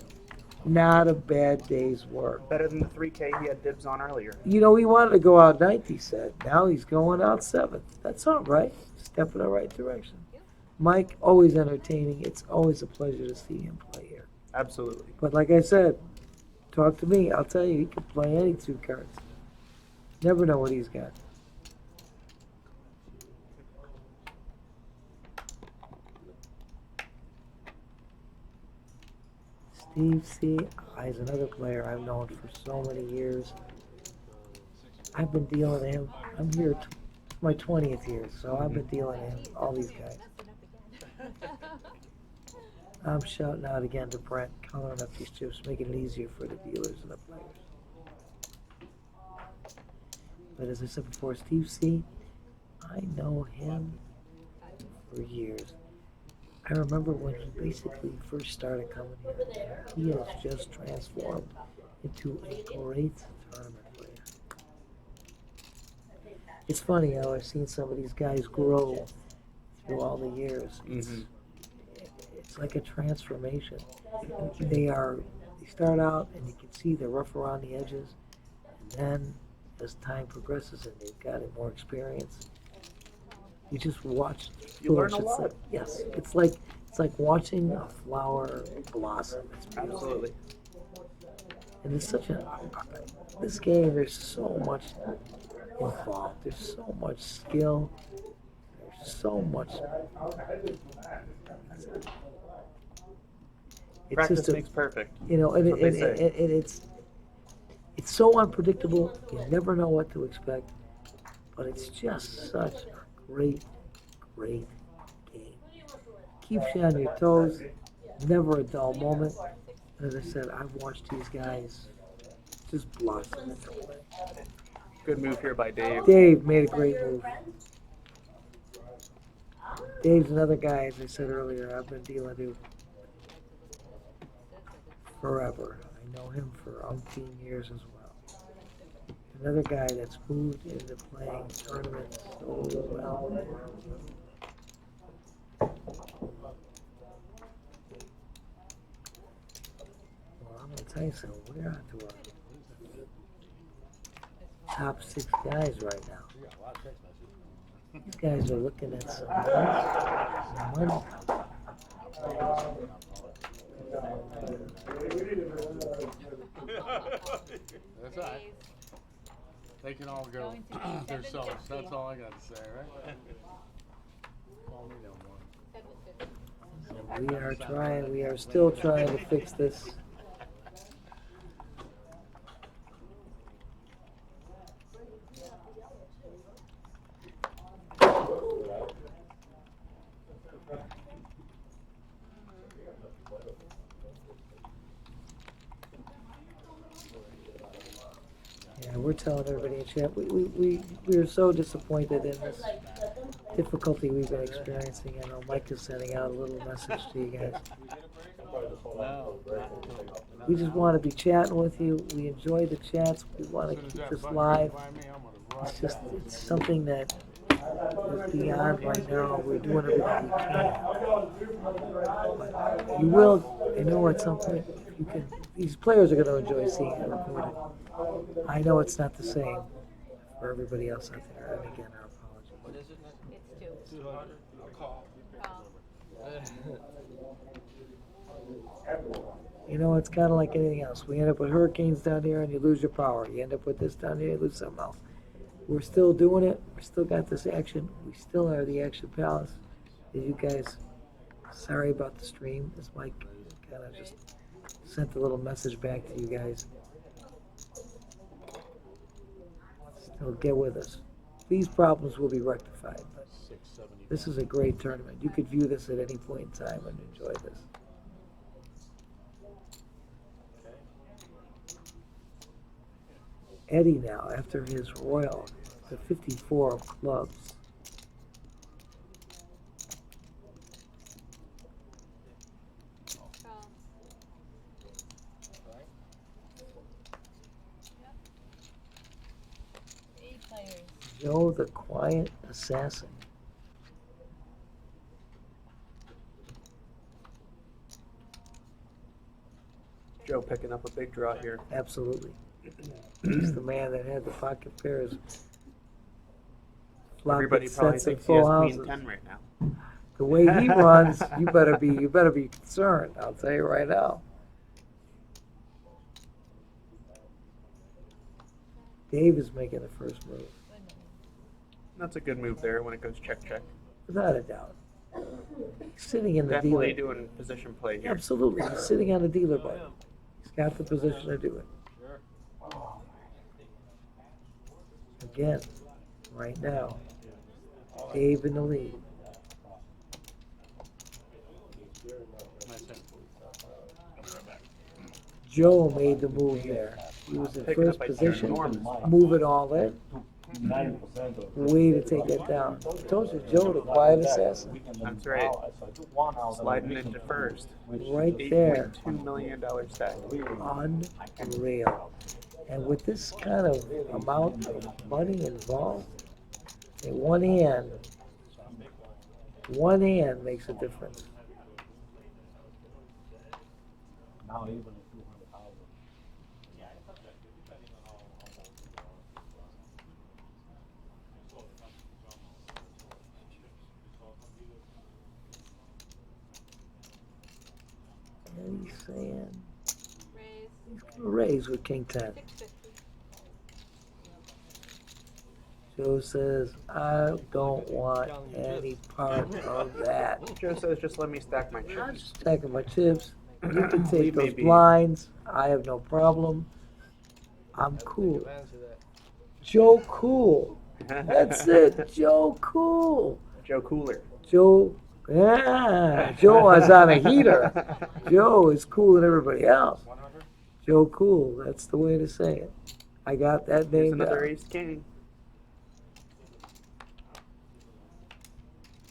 Not a bad day's work. Better than the 3K he had dibs on earlier. You know, he wanted to go out ninth, he said. Now he's going out seventh. That's all right. Step in the right direction. Mike, always entertaining. It's always a pleasure to see him play here. Absolutely. But like I said, talk to me. I'll tell you, he can play any two cards. Never know what he's got. Steve C. is another player I've known for so many years. I've been dealing with him. I'm here my 20th year, so I've been dealing with him, all these guys. I'm shouting out again to Brent, coloring up these chips, making it easier for the dealers and the players. But as I said before, Steve C., I know him for years. I remember when he basically first started coming here. He has just transformed into a great tournament player. It's funny how I've seen some of these guys grow through all the years. It's like a transformation. They start out and you can see they're rough around the edges, and then as time progresses and they've got more experience, you just watch. You learn a lot. Yes, it's like watching a flower blossom. It's beautiful. Absolutely. And it's this game. There's so much involved. There's so much skill. There's so much. It's Practice just makes perfect. You know, and That's what they say. it's so unpredictable. You never know what to expect. But it's just such a great game. Keeps you on your toes. Never a dull moment. As I said, I've watched these guys just blossom in their play. Good move here by Dave. Dave made a great move. Dave's another guy, as I said earlier, I've been dealing with forever. I know him for umpteen years as well. Another guy that's moved into playing tournaments so well. Well, I'm going to tell you something. We're on to our top 6 guys right now. These guys are looking at some money. That's all right. They can all go themselves. That's all I got to say, right? Call me no more. We are still trying to fix this. Yeah, we're telling everybody in chat, we are so disappointed in this difficulty we've been experiencing. I know Mike is sending out a little message to you guys. We just want to be chatting with you. We enjoy the chats. We want to keep this live. It's something that is beyond right now. We're doing everything we can. But you will, I know at some point, you can. These players are going to enjoy seeing it recorded. I know it's not the same for everybody else out there. And again, our apologies. It's 2. 200. I'll call. You know, it's kind of like anything else. We end up with hurricanes down here and you lose your power. You end up with this down here, you lose something else. We're still doing it. We still got this action. We still are the Action Palace. You guys, sorry about the stream. As Mike kind of just sent a little message back to you guys. Still get with us. These problems will be rectified, but This is a great tournament. You could view this at any point in time and enjoy this. Eddie now, after his Royal, the 54 of clubs. Joe the Quiet Assassin. Joe picking up a big draw here. Absolutely. He's the man that had the pocket pairs. Everybody Flopping probably sets and thinks he has full Queen houses. 10 right now. The way he runs, you better be concerned. I'll tell you right now. Dave is making the first move. That's a good move there when it goes check. Without a doubt. He's sitting in the Definitely dealer. doing position play here. Absolutely. He's sitting on the dealer button. He's got the position to do it. Again, right now, Dave in the lead. Joe made the move there. He was in Picking first up a position, enormous- move it all in. Way to take it down. I told you, Joe, the quiet assassin. That's right. Sliding into first. Right there. $8.2 million stack. Unreal. And with this kind of amount of money involved, in one hand makes a difference. And he's saying he's gonna raise with King 10. Joe says, I don't want any part of that. Joe says, just let me stack my I'm chips. just stacking my chips. You can take Leave me those be. blinds. I have no problem. I'm cool. Joe Cool. That's it. Joe Cool. Joe Cooler. Joe. Yeah. Joe is on a heater. Joe is cooler than everybody else. Joe Cool. That's the way to say it. I got that Here's name another down. ace king.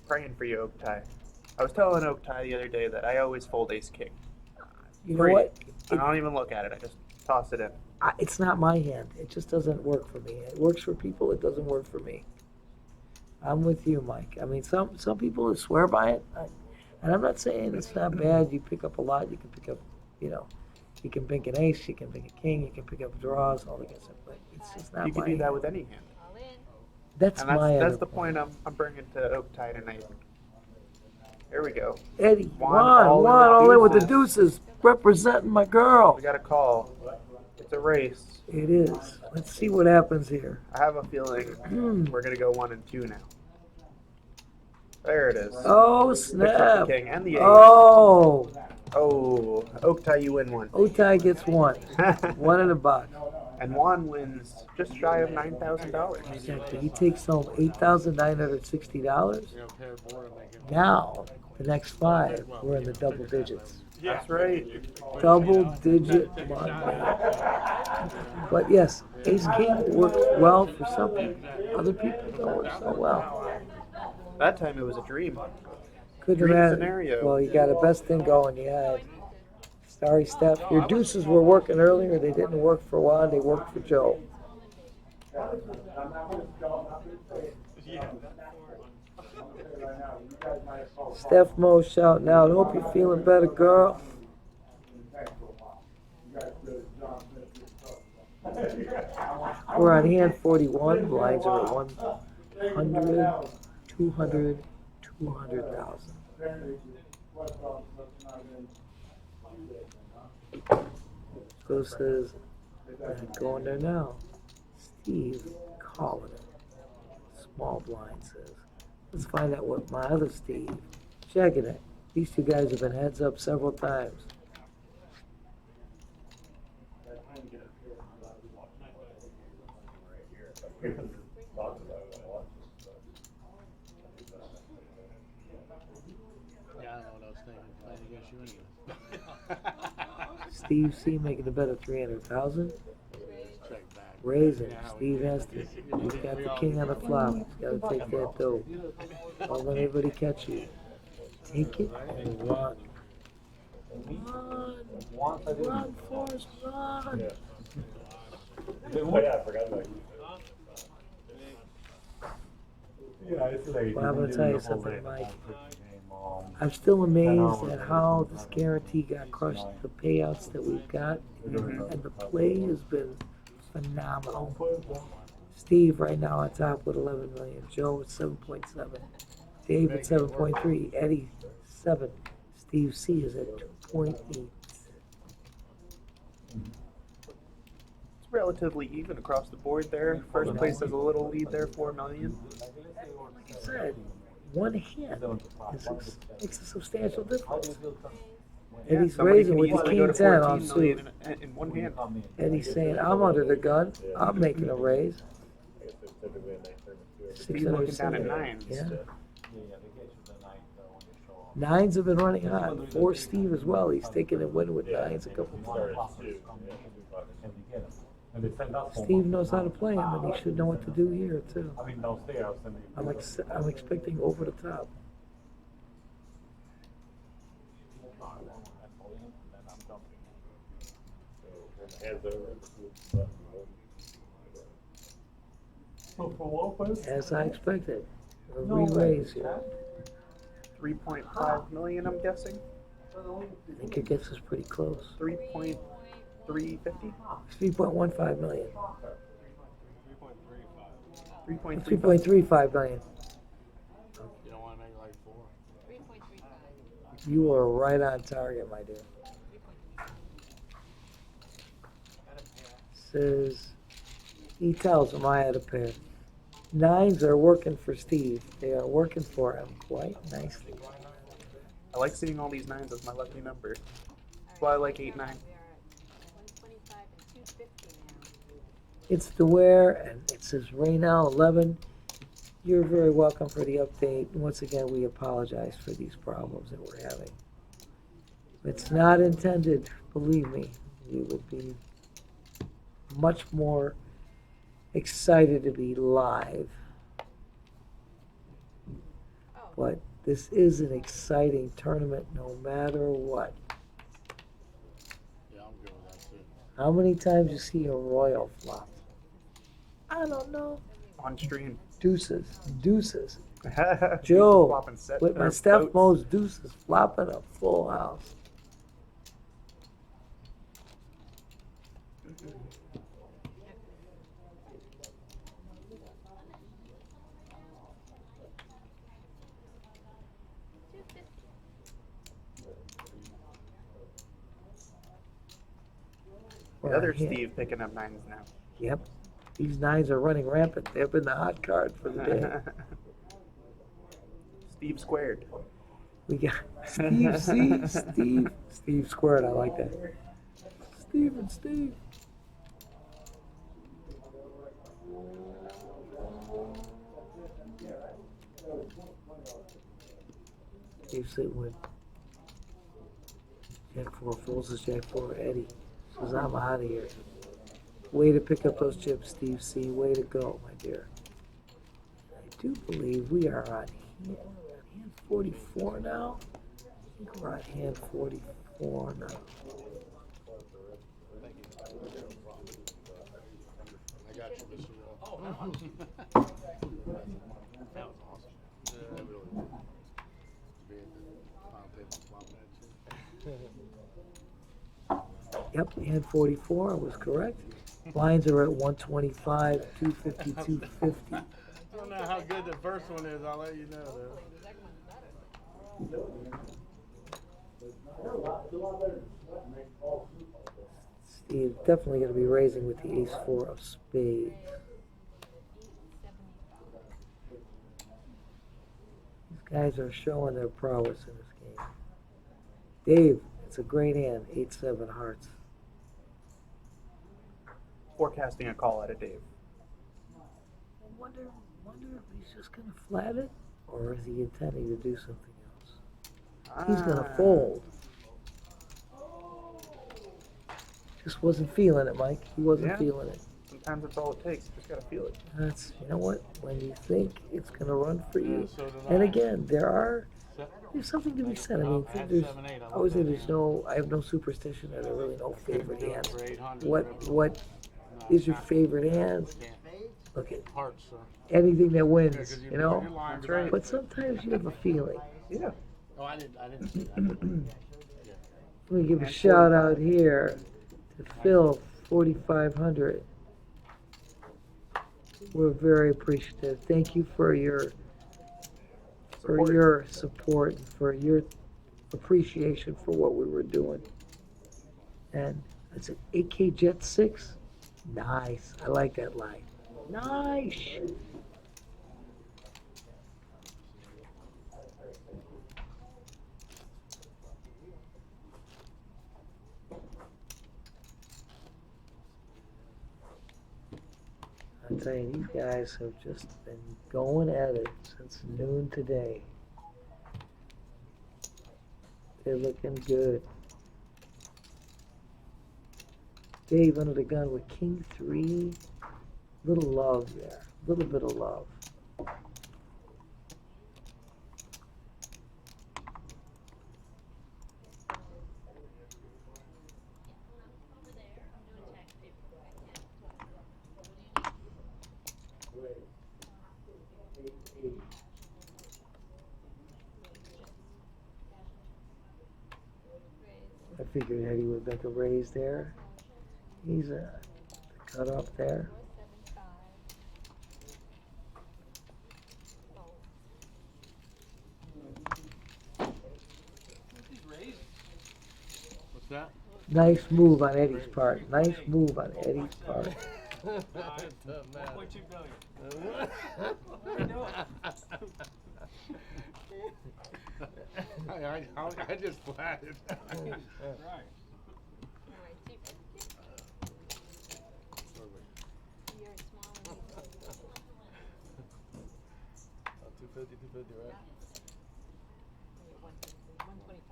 Praying for you, Oak Tie. I was telling Oak Tie the other day that I always fold ace king. You know what? I don't even look at it. I just toss it in. It's not my hand. It just doesn't work for me. It works for people. It doesn't work for me. I'm with you, Mike. I mean, some people swear by it, and I'm not saying it's not bad. You pick up a lot. You can pick up, you can pick an ace. You can pick a king. You can pick up draws. All that kind of stuff. But it's just not You my can do that hand. with any hand. That's And my that's other the point I'm bringing to Oak Tie tonight. Here we go. Eddie, Juan all in with the deuces, representing my girl. We got a call. It's a race. It is. Let's see what happens here. I have a feeling we're gonna go 1 and 2 now. There it is. Oh, Picks up snap. the king and the ace. Oh. Oh, Oak Tie, you win one. Otai gets one. One in a box. And Juan wins just shy of $9,000. Exactly. He takes home $8,960. Now, the next 5, we're in the double digits. That's right. Double digit money. But yes, Ace King works well for some people. Other people don't work so well. That time it was a dream. Couldn't Dream imagine. scenario. Well, you got a best thing going. You had Starry Steph. Your deuces were working earlier. They didn't work for Juan. They worked for Joe. Steph Mo shouting out, hope you're feeling better, girl. We're on hand 41. Blinds are at 100, 200, 200,000. So says, going there now. Steve calling it. Small blind says. Let's find out what my other Steve. Checking it. These two guys have been heads up several times. Steve C making a bet of 300,000. Check back. Raising. Yeah, how Steve we- has to. He's got the king on the flop. He's got to take that dough. Don't let anybody catch you. Take it and run. Run, Forrest, run. Oh yeah, I forgot about you. Well, I'm going to tell you something, Mike. I'm still amazed at how this guarantee got crushed. The payouts that we've got and the play has been phenomenal. Steve right now on top with 11 million. Joe at 7.7. Dave at 7.3. Eddie 7. Steve C is at 2.8. It's relatively even across the board there. First place has a little lead there, 4 million. Like I said, one hand makes a substantial difference. Eddie's Somebody raising can with the easily go king to 10 14 off million suit. in one hand. Eddie's saying, I'm under the gun. I'm making a raise. He's looking down at 9s. Yeah. Nines have been running hot. For Steve as well. He's taken a win with nines a couple times. Steve knows how to play him, and he should know what to do here too. I'm expecting over the top. As I expected. A re-raise here. 3.5 million, I'm guessing. I think it gets us pretty close. 3.350. 3.15 million. 3.35. 3.35 million. You don't want to make it like 4. 3.35. You are right on target, my dear. Says he tells him I had a pair. Nines are working for Steve. They are working for him quite nicely. I like seeing all these 9s as my lucky number. That's why I like 8, 9. We are at 125 and 250 now. It's the wear, and it says Raynell 11. You're very welcome for the update. Once again, we apologize for these problems that we're having. It's not intended, believe me. We would be much more excited to be live. But this is an exciting tournament no matter what. Yeah, I'm good with that too. How many times you see a royal flop? I don't know. On stream. Deuces. Deuces. Flopping Joe, set, with my or Steph boats. Mo's deuces flopping a full house. The other Steve picking up 9s now. Yep. These 9s are running rampant. They've been the hot card for the day. Steve squared. We got Steve C. Steve squared. I like that. Steve and Steve. Steve sitting with Jack 4 fools is Jack 4 Eddie. Says I'm out of here. Way to pick up those chips, Steve C. Way to go, my dear. I do believe we are on hand 44 now. I think we're on hand 44 now. I got you, Mr. Oh, that was awesome. Yeah, that really was. To be at the final table flopping that shit. Yep, hand 44 was correct. Lines are at 125, 250, 250. I don't know how good the first one is. I'll let you know, though. Steve definitely going to be raising with the ace 4 of spades. These guys are showing their prowess in this game. Dave, it's a great hand, 8-7 hearts. Forecasting a call out of Dave. Wonder if he's just going to flat it, or is he intending to do something else? He's going to fold. just wasn't feeling it, Mike. He wasn't Yeah. feeling it. Sometimes that's all it takes. Just gotta feel it. That's, you know what? When you think it's gonna run for you, so did and I. again, there's something to be said. I mean, I had there's 7-8. I always say I have no superstition. There's really no favorite do it hands. for 800. What is your favorite hands? Look at Hearts, sir. anything that wins, 'cause you know. your line That's right. But sometimes you have a feeling. Yeah. Oh, I didn't see that. Let me give a And shout out here to Phil, 4,500. We're very appreciative. Thank you for your support and for your appreciation for what we were doing. And it's an AK Jet 6. Nice. I like that line. Nice. I tell you, these guys have just been going at it since noon today. They're looking good. Dave under the gun with King 3. Little love there. Little bit of love. I figured Eddie would make a raise there. He's cut up there. What's that? Nice move on Eddie's part. Nice move on Eddie's part. 1.2 billion. What are you doing? I just flatted. Right. You're smaller. 250, right? 125.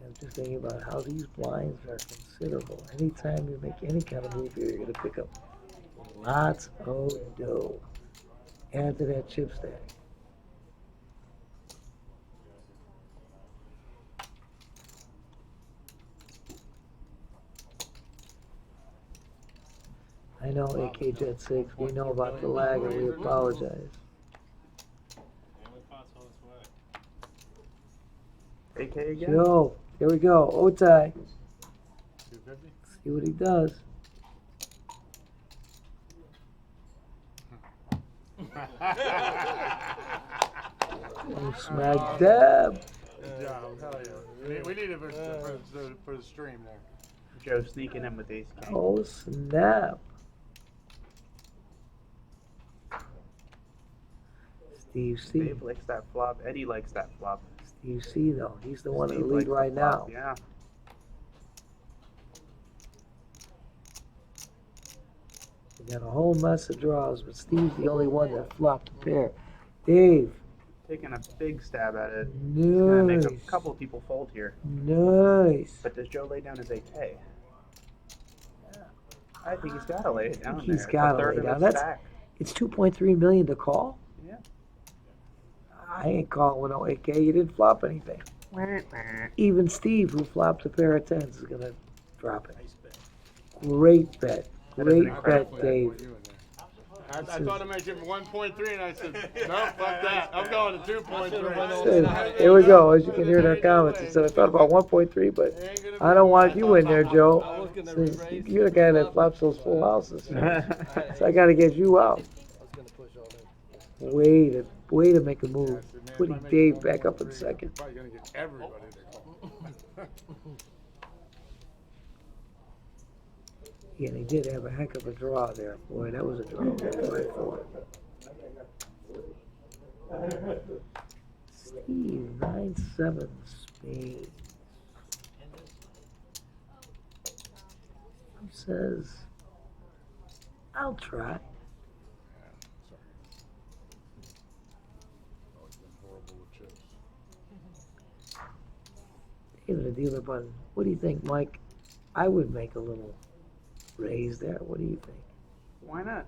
I'm just thinking about how these blinds are considerable. Anytime you make any kind of move here, you're going to pick up lots of dough. Add to that chip stack. I know AK Jet 6, we know about the lag and we apologize. Only possible this way. AK again? Joe, here we go. Otai. 250? See what he does. Oh, smack dab. Good job. Hell yeah. We need it for the stream there. Joe sneaking in with ace king. Oh, snap. Steve C. Dave likes that flop. Eddie likes that flop. Steve C, though. He's the one in Steve the lead likes the right flop, now. Yeah. We got a whole mess of draws, but Steve's the only one that flopped a pair. Dave. Taking a big stab at it. He's gonna make a Nice. couple of people fold here. Nice. But does Joe lay down his AK? I think he's gotta lay it down. He's there. It's a gotta third lay of down. his That's stack. It's 2.3 million to call. Yeah. I ain't calling with no AK. You didn't flop anything. Even Steve, who flopped a pair of tens, is gonna drop it. Great bet. That is an Great incredible bet, bet. Dave. I thought I might give him 1.3 and I said, no, fuck that. I'm going to 2.3. Says, here we go. As you can hear in our comments, he said, I thought about 1.3, but I don't want you in there, Joe. Says, you're the guy that flops those full houses. So I got to get you out. Way to make a move. Putting Dave back up in second. Probably going to get everybody to call. Yeah, and he did have a heck of a draw there. Boy, that was a draw. 5-4. Steve, 9-7 spades. He says, I'll try. Speaking of the dealer button, what do you think, Mike? I would make a little raise there. What do you think? Why not?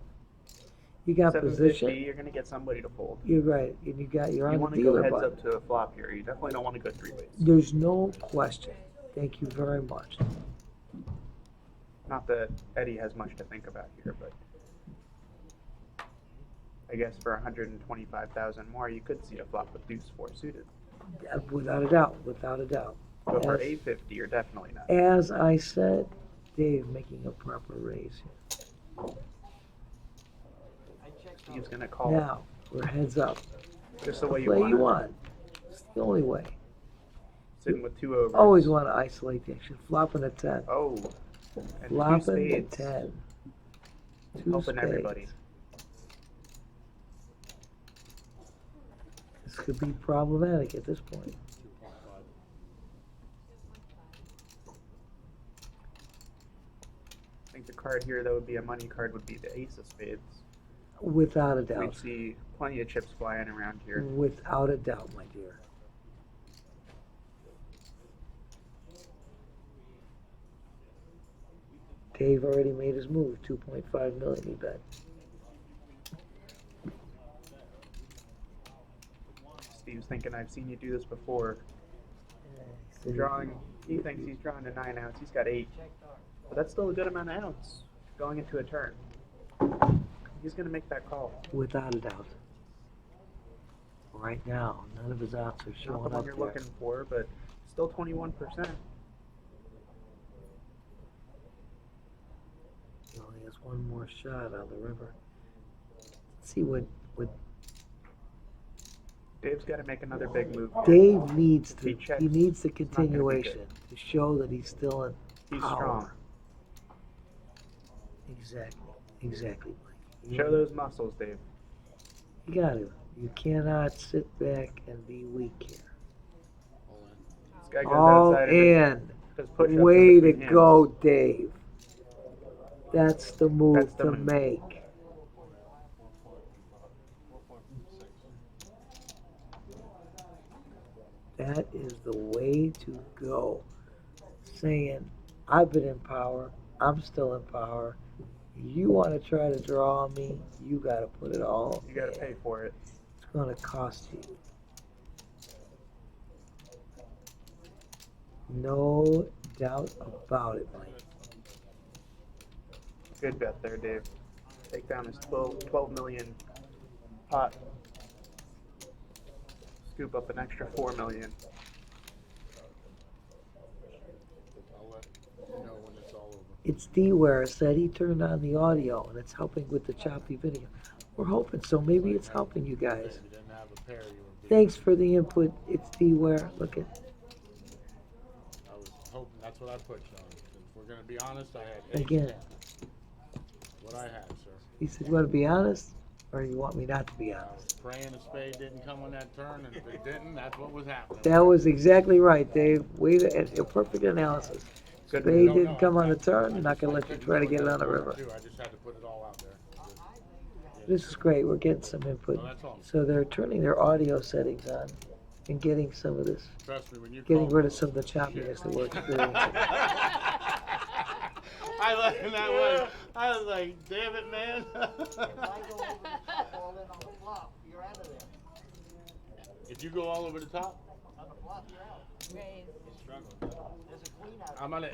You got 750, position. you're gonna get somebody to fold. You're right, and you're You on want the to go dealer heads button. up to a flop here. You definitely don't want to go three ways. There's no question. Thank you very much. Not that Eddie has much to think about here, but I guess for 125,000 more, you could see a flop with deuce four suited. Without a doubt, without a doubt. But for As- 850, you're definitely not. As I said, Dave making a proper raise here. He's gonna call. Now, we're heads up. Just the way you Play want. you it. want. It's the only way. Sitting with two overs. Always want to isolate the action. Flopping a 10. Oh. And two Flopping a spades. 10. Two Helping spades. everybody. This could be problematic at this point. I think the card here that would be a money card would be the ace of spades. Without a We'd doubt. see plenty of chips flying around here. Without a doubt, my dear. Dave already made his move. 2.5 million, he bet. Steve's thinking, I've seen you do this before. Drawing, he thinks he's drawing a 9 ounce. He's got 8. But that's still a good amount of ounce going into a turn. He's going to make that call. Without a doubt. Right now, none of his outs are Not the showing one up you're there. looking for, but still 21%. He only has one more shot on the river. Let's see what Dave's got to make another big move. Dave needs If he to. checks, He needs the not gonna be continuation good. to show that he's still in He's power. strong. Exactly, Mike. Show those muscles, Dave. You got to. You cannot sit back and be weak here. This guy goes All outside in. does push-ups in Way to between hands. go, Dave. That's the move That's the to move. make. That is the way to go. Saying, I've been in power. I'm still in power. You want to try to draw on me? You got to put it all. You got to pay for it. It's going to cost you. No doubt about it, Mike. Good bet there, Dave. Take down this 12 million pot. Scoop up an extra 4 million. I'll let you know when it's all over. It's D-Ware said he turned on the audio and it's helping with the choppy video. We're hoping so. Maybe it's helping you guys. If you didn't have a pair, you would be. Thanks for the input. It's D-Ware. Look at. I was hoping, that's what I put, Sean. If we're gonna be honest, I had 8. Again. What I had, sir. He said, you want to be honest? Or you want me not to be I was honest? praying a spade didn't come on that turn, and if it didn't, that's what was happening. That was exactly right, Dave. Way to, a perfect analysis. Good Spade move. didn't come on the turn. Not going to let you try to get it on the river. I just had to put it all out there. This is great. We're getting some input. No, that's all. So they're turning their audio settings on and getting some of this, Trust me, when you getting call rid me. of some of the choppiness that we're experiencing. I like that way. I was like, damn it, man. If you go all over the top, Raise. I'm gonna,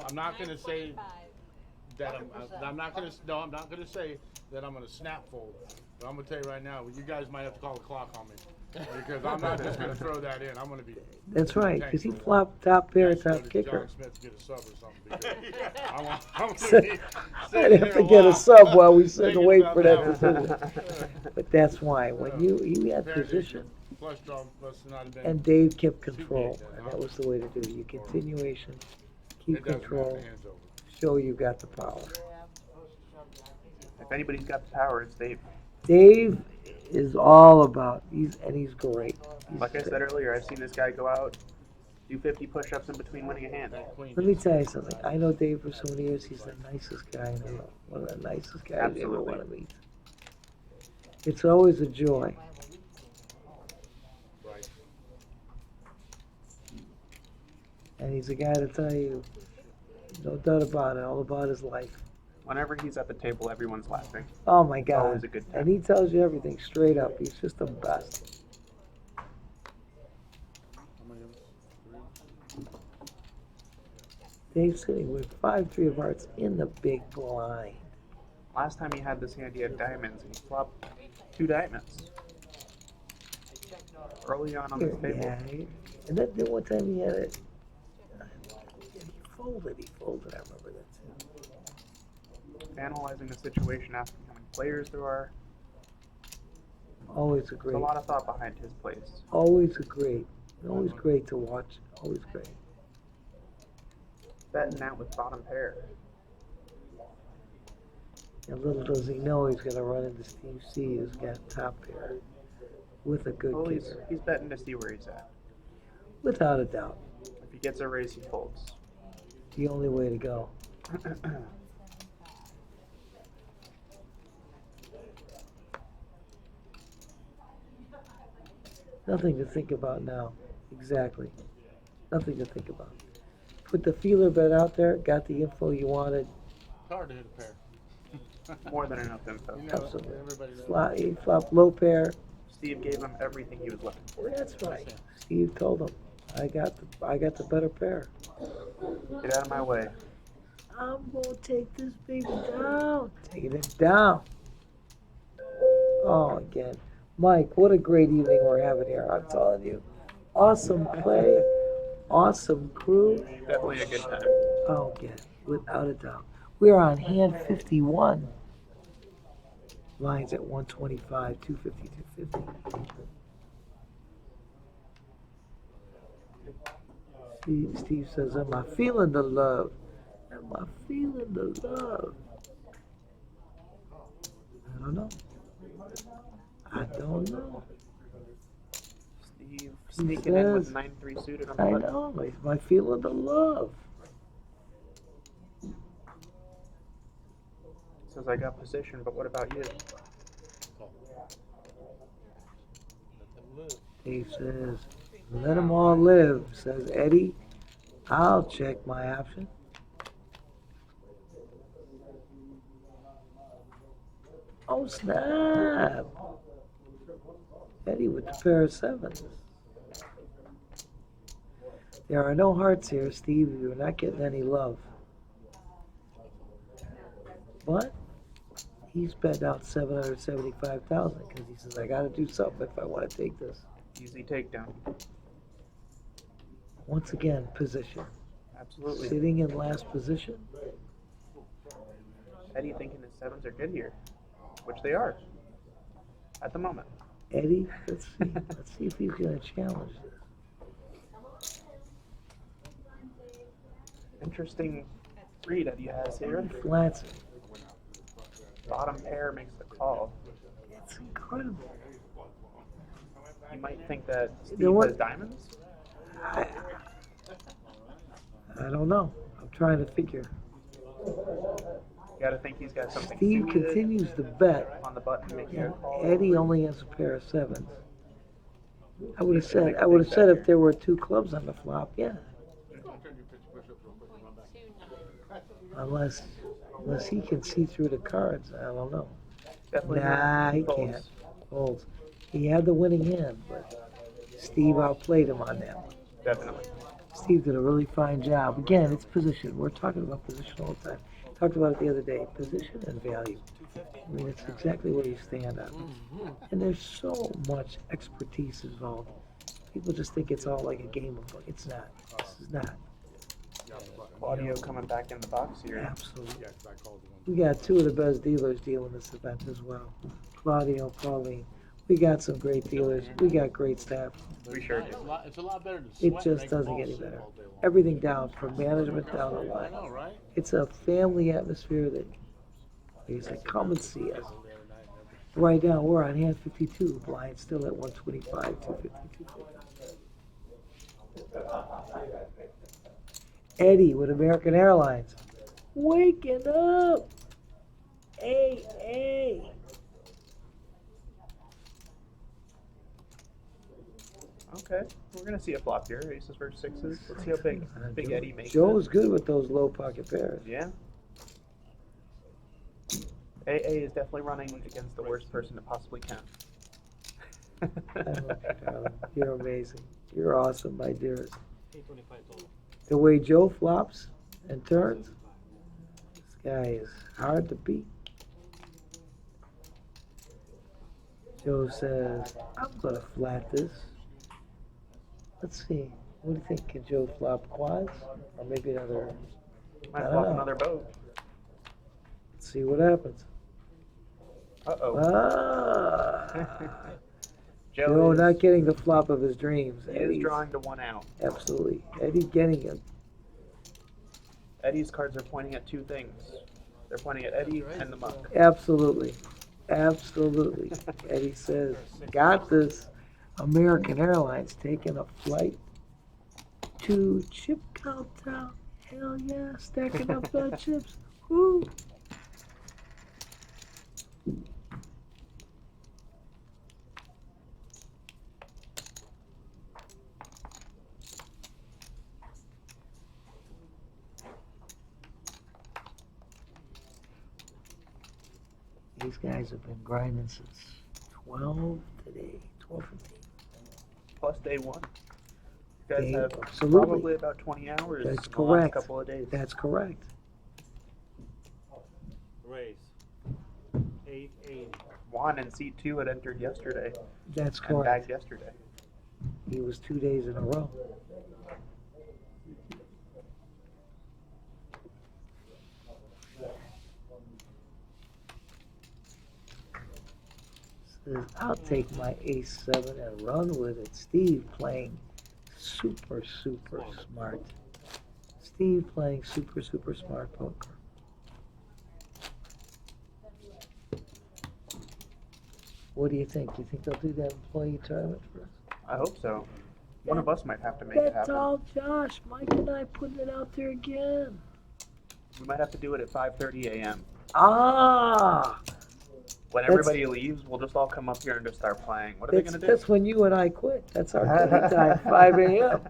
I'm not gonna say 9.5. that I'm not gonna, no, I'm not gonna say that I'm gonna snap fold. But I'm gonna tell you right now, you guys might have to call the clock on me. Because I'm not just gonna throw that in. I'm gonna be. That's right, because he flopped top pair, Next, go top to kicker. John Smith to get a sub or something. Because I'm gonna So- be I'd sitting have here to a get a while. sub while we sit and Thinking wait about for that one. decision. But that's why, when you had Pair position, Flush draw must not have been. and Dave kept Too control, big then, and huh? that was the way to do it. You continuation, It keep doesn't matter, control, the hand's over. show you got the power. If anybody's got the power, it's Dave. Dave is all about, he's great. He's Like I great. said earlier, I've seen this guy go out, do 50 push-ups in between winning a hand. That queen Let me just- tell you something. I know Dave for so many years. He's the nicest guy I know. One of the nicest guys you ever Absolutely. want to meet. It's always a joy. Right. And he's a guy to tell you, no doubt about it, all about his life. Whenever he's at the table, everyone's laughing. Oh my God. Always a good time. And he tells you everything straight up. He's just the best. Dave's sitting with 5-3 of hearts in the big blind. Last time he had this hand, he had diamonds, and he flopped 2 diamonds. Early on this table. Yeah, and then one time he had it. He folded, I remember that too. Analyzing the situation, asking how many players there are. Always a There's great. a lot of thought behind his plays. Always great to watch. Always great. Betting out with bottom pair. And little does he know he's going to run into Steve C, who's got top pair with a good kicker. He's betting to see where he's at. Without a doubt. If he gets a raise, he folds. The only way to go. Nothing to think about now. Exactly. Nothing to think about. Put the feeler bet out there, got the info you wanted. It's hard to hit a pair. More than enough info. You know, Absolutely. everybody knows. He flopped low pair. Steve gave him everything he was looking for. That's right. Steve told him, I got the better pair. Get out of my way. I'm gonna take this baby down. Taking it down. Oh, again. Mike, what a great evening we're having here. I'm telling you. Awesome play. Awesome crew. Definitely a good time. Oh, yeah. Without a doubt. We are on hand 51. Lines at 125, 250, 250. Steve says, am I feeling the love? Am I feeling the love? I don't know. I don't know. Steve sneaking in with 9-3 suited on the button. I know. Am I feeling the love? Says I got position, but what about you? He says, let them all live, says Eddie. I'll check my option. Oh, snap. Eddie with the pair of sevens. There are no hearts here, Steve. You're not getting any love. But he's bet out 775,000 because he says, I got to do something if I want to take this. Easy takedown. Once again, position. Absolutely. Sitting in last position. Eddie thinking his sevens are good here, which they are at the moment. Eddie, let's see if he's going to challenge this. Interesting read Eddie has here. Flats. Bottom pair makes the call. It's incredible. You might think that Steve know what? has diamonds. I don't know. I'm trying to figure. You gotta think he's got something Steve suited continues to bet. on the button, making a call. Eddie only has a pair of sevens. I would have said if there were 2 clubs on the flop, yeah. Unless he can see through the cards, I don't know. Definitely Nah, he folds. can't. Folds. He had the winning hand, but Steve outplayed him on that one. Definitely. Steve did a really fine job. Again, it's position. We're talking about position all the time. Talked about it the other day. Position and value. I mean, it's exactly where you stand on. And there's so much expertise involved. People just think it's all like a game of luck. It's not. This is not. Claudio coming back in the box here. Absolutely. We got 2 of the best dealers dealing this event as well. Claudio, Pauline. We got some great dealers. We got great staff. We sure do. It's a lot better to It sweat just and doesn't make get any balls better. all day long. Everything down, from management down the line. I know, right? It's a family atmosphere that he's like, come and see us. Right now, we're on hand 52, blind still at 125, 250, 250. Eddie with American Airlines. Waking up! Hey! Okay, we're gonna see a flop here. Aces versus sixes. Let's see how big Eddie makes Joe's it. good with those low pocket pairs. Yeah. AA is definitely running against the worst person to possibly count. I love you, darling. You're amazing. You're awesome, my dearest. 825 total. The way Joe flops and turns, this guy is hard to beat. Joe says, I'm going to flat this. Let's see. What do you think? Can Joe flop quads? Or maybe another... Might I flop don't know. another boat. Let's see what happens. Uh-oh. Ah! Joe Joe is, not getting the flop of his dreams. he is drawing to 1 out. Absolutely. Eddie getting it. Eddie's cards are pointing at two things. They're pointing at Eddie and the muck. Absolutely. Absolutely. Eddie says, got this. American Airlines taking a flight to Chip Countdown. Hell yeah, stacking up the chips. Woo! These guys have been grinding since 12 today, 12:15. Plus day one. You guys Day- have absolutely. probably about 20 hours That's in the last correct. couple of days. That's correct. Raise. 880. Juan in seat 2 had entered yesterday That's and correct. bagged yesterday. He was 2 days in a row. Says, I'll take my ace-7 and run with it. Steve playing super smart. Steve playing super smart poker. What do you think? Do you think they'll do that employee tournament for us? I hope so. One of us might have to make it That's happen. all Josh. Mike and I putting it out there again. We might have to do it at 5:30 a.m. Ah! When That's- everybody leaves, we'll just all come up here and just start playing. What are they That's, going to do? that's when you and I quit. That's our quitting time, 5 a.m.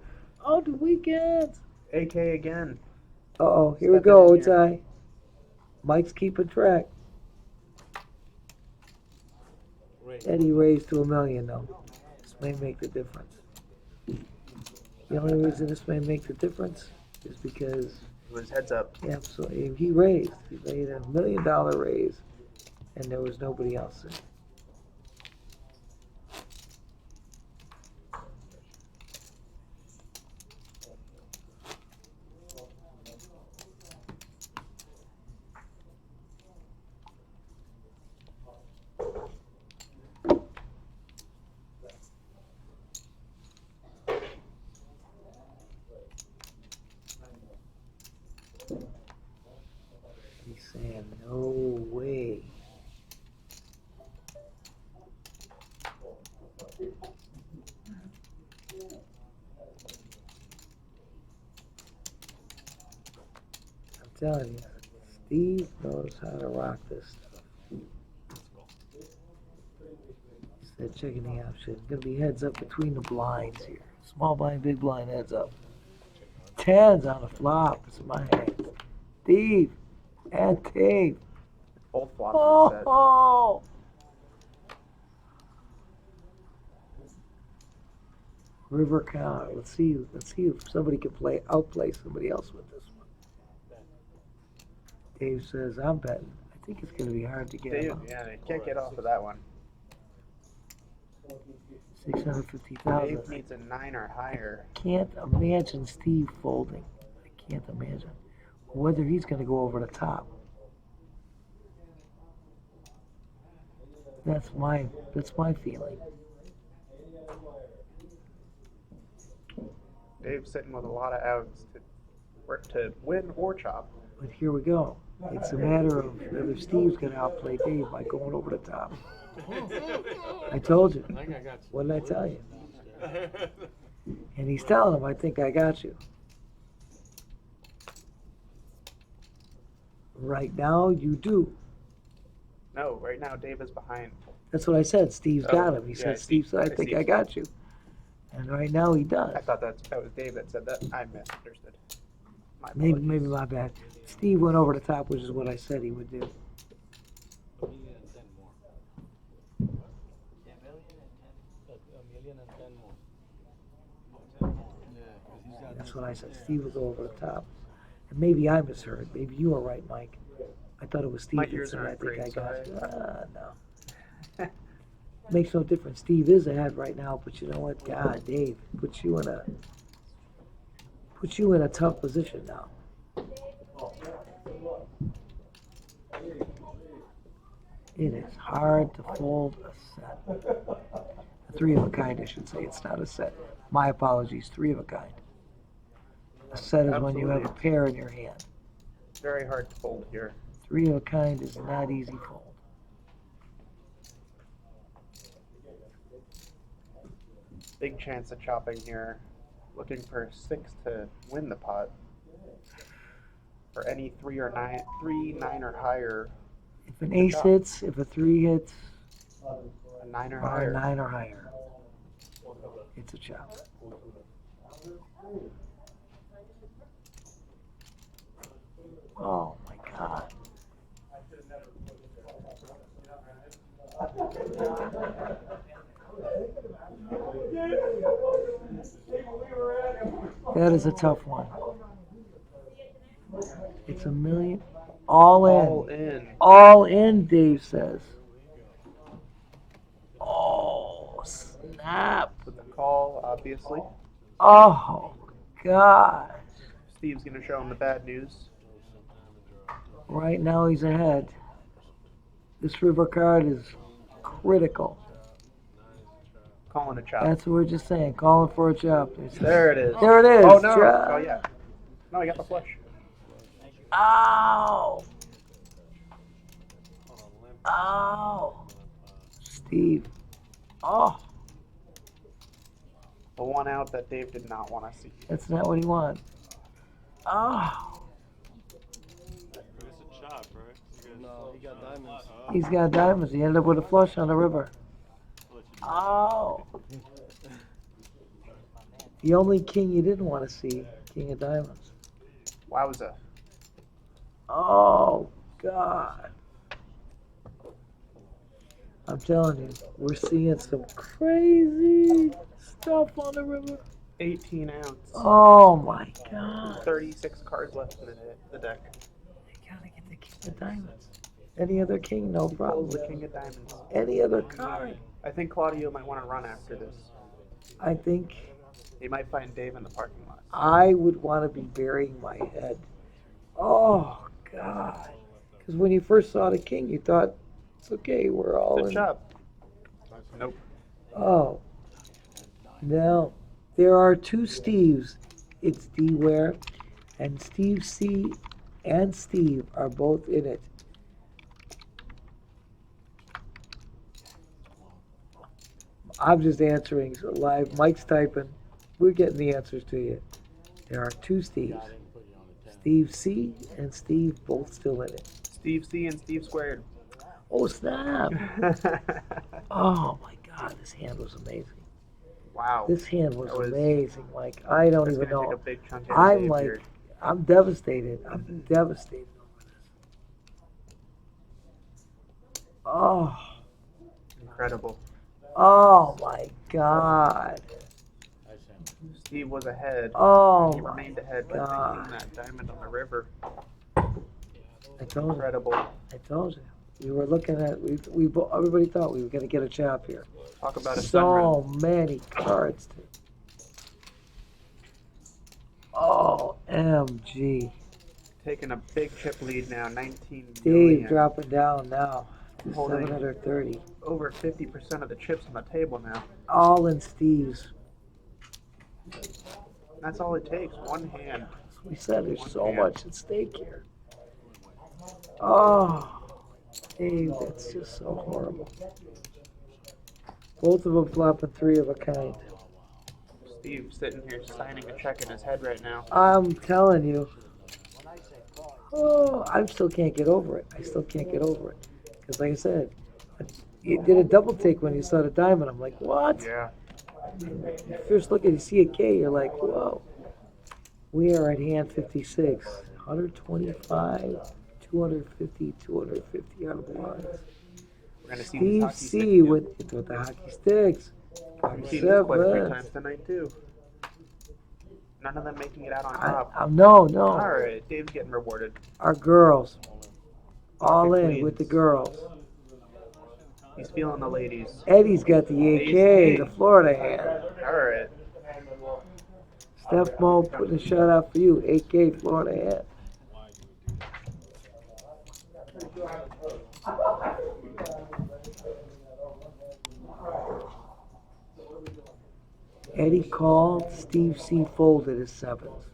Oh, the weekends. AK again. Uh-oh, here we Step go, in here. Otai. Mike's keeping track. Raise. Eddie raised to $1 million, though. This may make the difference. The only reason this may make the difference is because, It was heads up. yeah, so he raised. He made $1 million raise, and there was nobody else there. He's saying, no way. I'm telling you, Steve knows how to rock this stuff. He said, checking the option. It's going to be heads up between the blinds here. Small blind, big blind, heads up. 10's on the flop. It's my hand. Steve and Dave. Old flop on the set. Oh! River count. Let's see if somebody can outplay somebody else with this one. Dave says, I'm betting. I think it's going to be hard to get Dave, him out. yeah, you can't get off of that one. 650,000. Dave needs a 9 or higher. Can't imagine Steve folding. I can't imagine. Whether he's going to go over the top. That's my feeling. Dave's sitting with a lot of outs to win or chop. But here we go. It's a matter of whether Steve's going to outplay Dave by going over the top. I told you. I think I got What did I tell you? And he's telling him, I think I got you. Right now, you do. No, right now Dave is behind. That's what I said. Steve's Oh, got him. He yeah, said, Steve- Steve said, I think I got you. And right now he does. I thought that was Dave that said that. I misunderstood. My Maybe apologies. my bad. Steve went over the top, which is what I said he would do. That's what I said. Steve would go over the top. And maybe I misheard. Maybe you were right, Mike. I thought it was Steve My that ears said, aren't I think I great, got so you. No. Makes no difference. Steve is ahead right now, but you know what? God, Dave, puts you in a tough position now. It is hard to fold a set. A three of a kind, I should say. It's not a set. My apologies, three of a kind. A set is when you have a Absolutely. pair in your hand. Very hard to fold here. Three of a kind is not easy fold. Big chance of chopping here. Looking for 6 to win the pot. For any 3 or 9, 3, 9 or higher. If an ace hits, if a three hits, A 9 or or a higher. 9 or higher, it's a chop. Oh my God. That is a tough one. It's $1 million. All in. All in. All in, Dave says. Oh, snap. With the call, obviously. Oh, God. Steve's going to show him the bad news. Right now he's ahead. This river card is critical. Calling a chop. That's what we're just saying. Calling for a chop. There it is. There it is. Oh, no. Chop. Oh, yeah. No, he got the flush. Ow. Ow. Steve. Oh, The one out that Dave did not want to see. that's not what he wanted. Oh. It's a chop, right? No, he got diamonds. He's got diamonds. He ended up with a flush on the river. Oh. The only king you didn't want to see, king of diamonds. Wowza. Oh, God. I'm telling you, we're seeing some crazy stuff on the river. 18 ounce. Oh, my God. 36 cards left in the deck. You gotta get the king of diamonds. Any other king, no problem. The king of diamonds. Any other card. I think Claudio might want to run after this. I think He might find Dave in the parking lot. I would want to be burying my head. Oh, God. Because when you first saw the king, you thought, it's okay, we're all Good in. job. Nope. Oh. Now, there are two Steves. It's D Ware, and Steve C and Steve are both in it. I'm just answering live. Mike's typing. We're getting the answers to you. There are two Steves. Steve C and Steve both still in it. Steve C and Steve squared. Oh, snap. Oh, my God. This hand was amazing. Wow. This hand was That was- amazing. Like, I don't That's even gonna know. take a big chunk out of I'm Dave like, here. I'm devastated. I'm devastated over this. Oh, Incredible. oh my God. Steve was ahead. Oh He my remained ahead by God. thinking that diamond on the river. I told you. Incredible. I told you. We were looking at, everybody thought we were going to get a chop here. Talk about a sunrun. So many cards. OMG. Taking a big chip lead now, 19 Dave million. dropping down now. to Holding. 730. Over 50% of the chips on the table now. All in Steve's. That's all it takes. One hand. We said there's so hand. much at stake here. Oh, Dave, that's just so horrible. Both of them flopping three of a kind. Steve sitting here signing a check in his head right now. I'm telling you. Oh, I still can't get over it. I still can't get over it. Because like I said, you did a double take when you saw the diamond. I'm like, what? Yeah. You first look at it, you see a K, you're like, whoa. We are at hand 56. 125, 250, 250 on blinds. We're gonna see these Steve hockey C sticks with the hockey sticks. We've seen this quite a few Sevens. times tonight too. None of them making it out on I, top. no, no. All right, Dave's getting rewarded. Our girls. All Fucking in with the queens. girls. He's feeling the ladies. Eddie's got the AK, Ace. the Florida hand. All right. Steph Mo putting a shot out for you. AK, Florida hand. Eddie called, Steve C folded his sevens.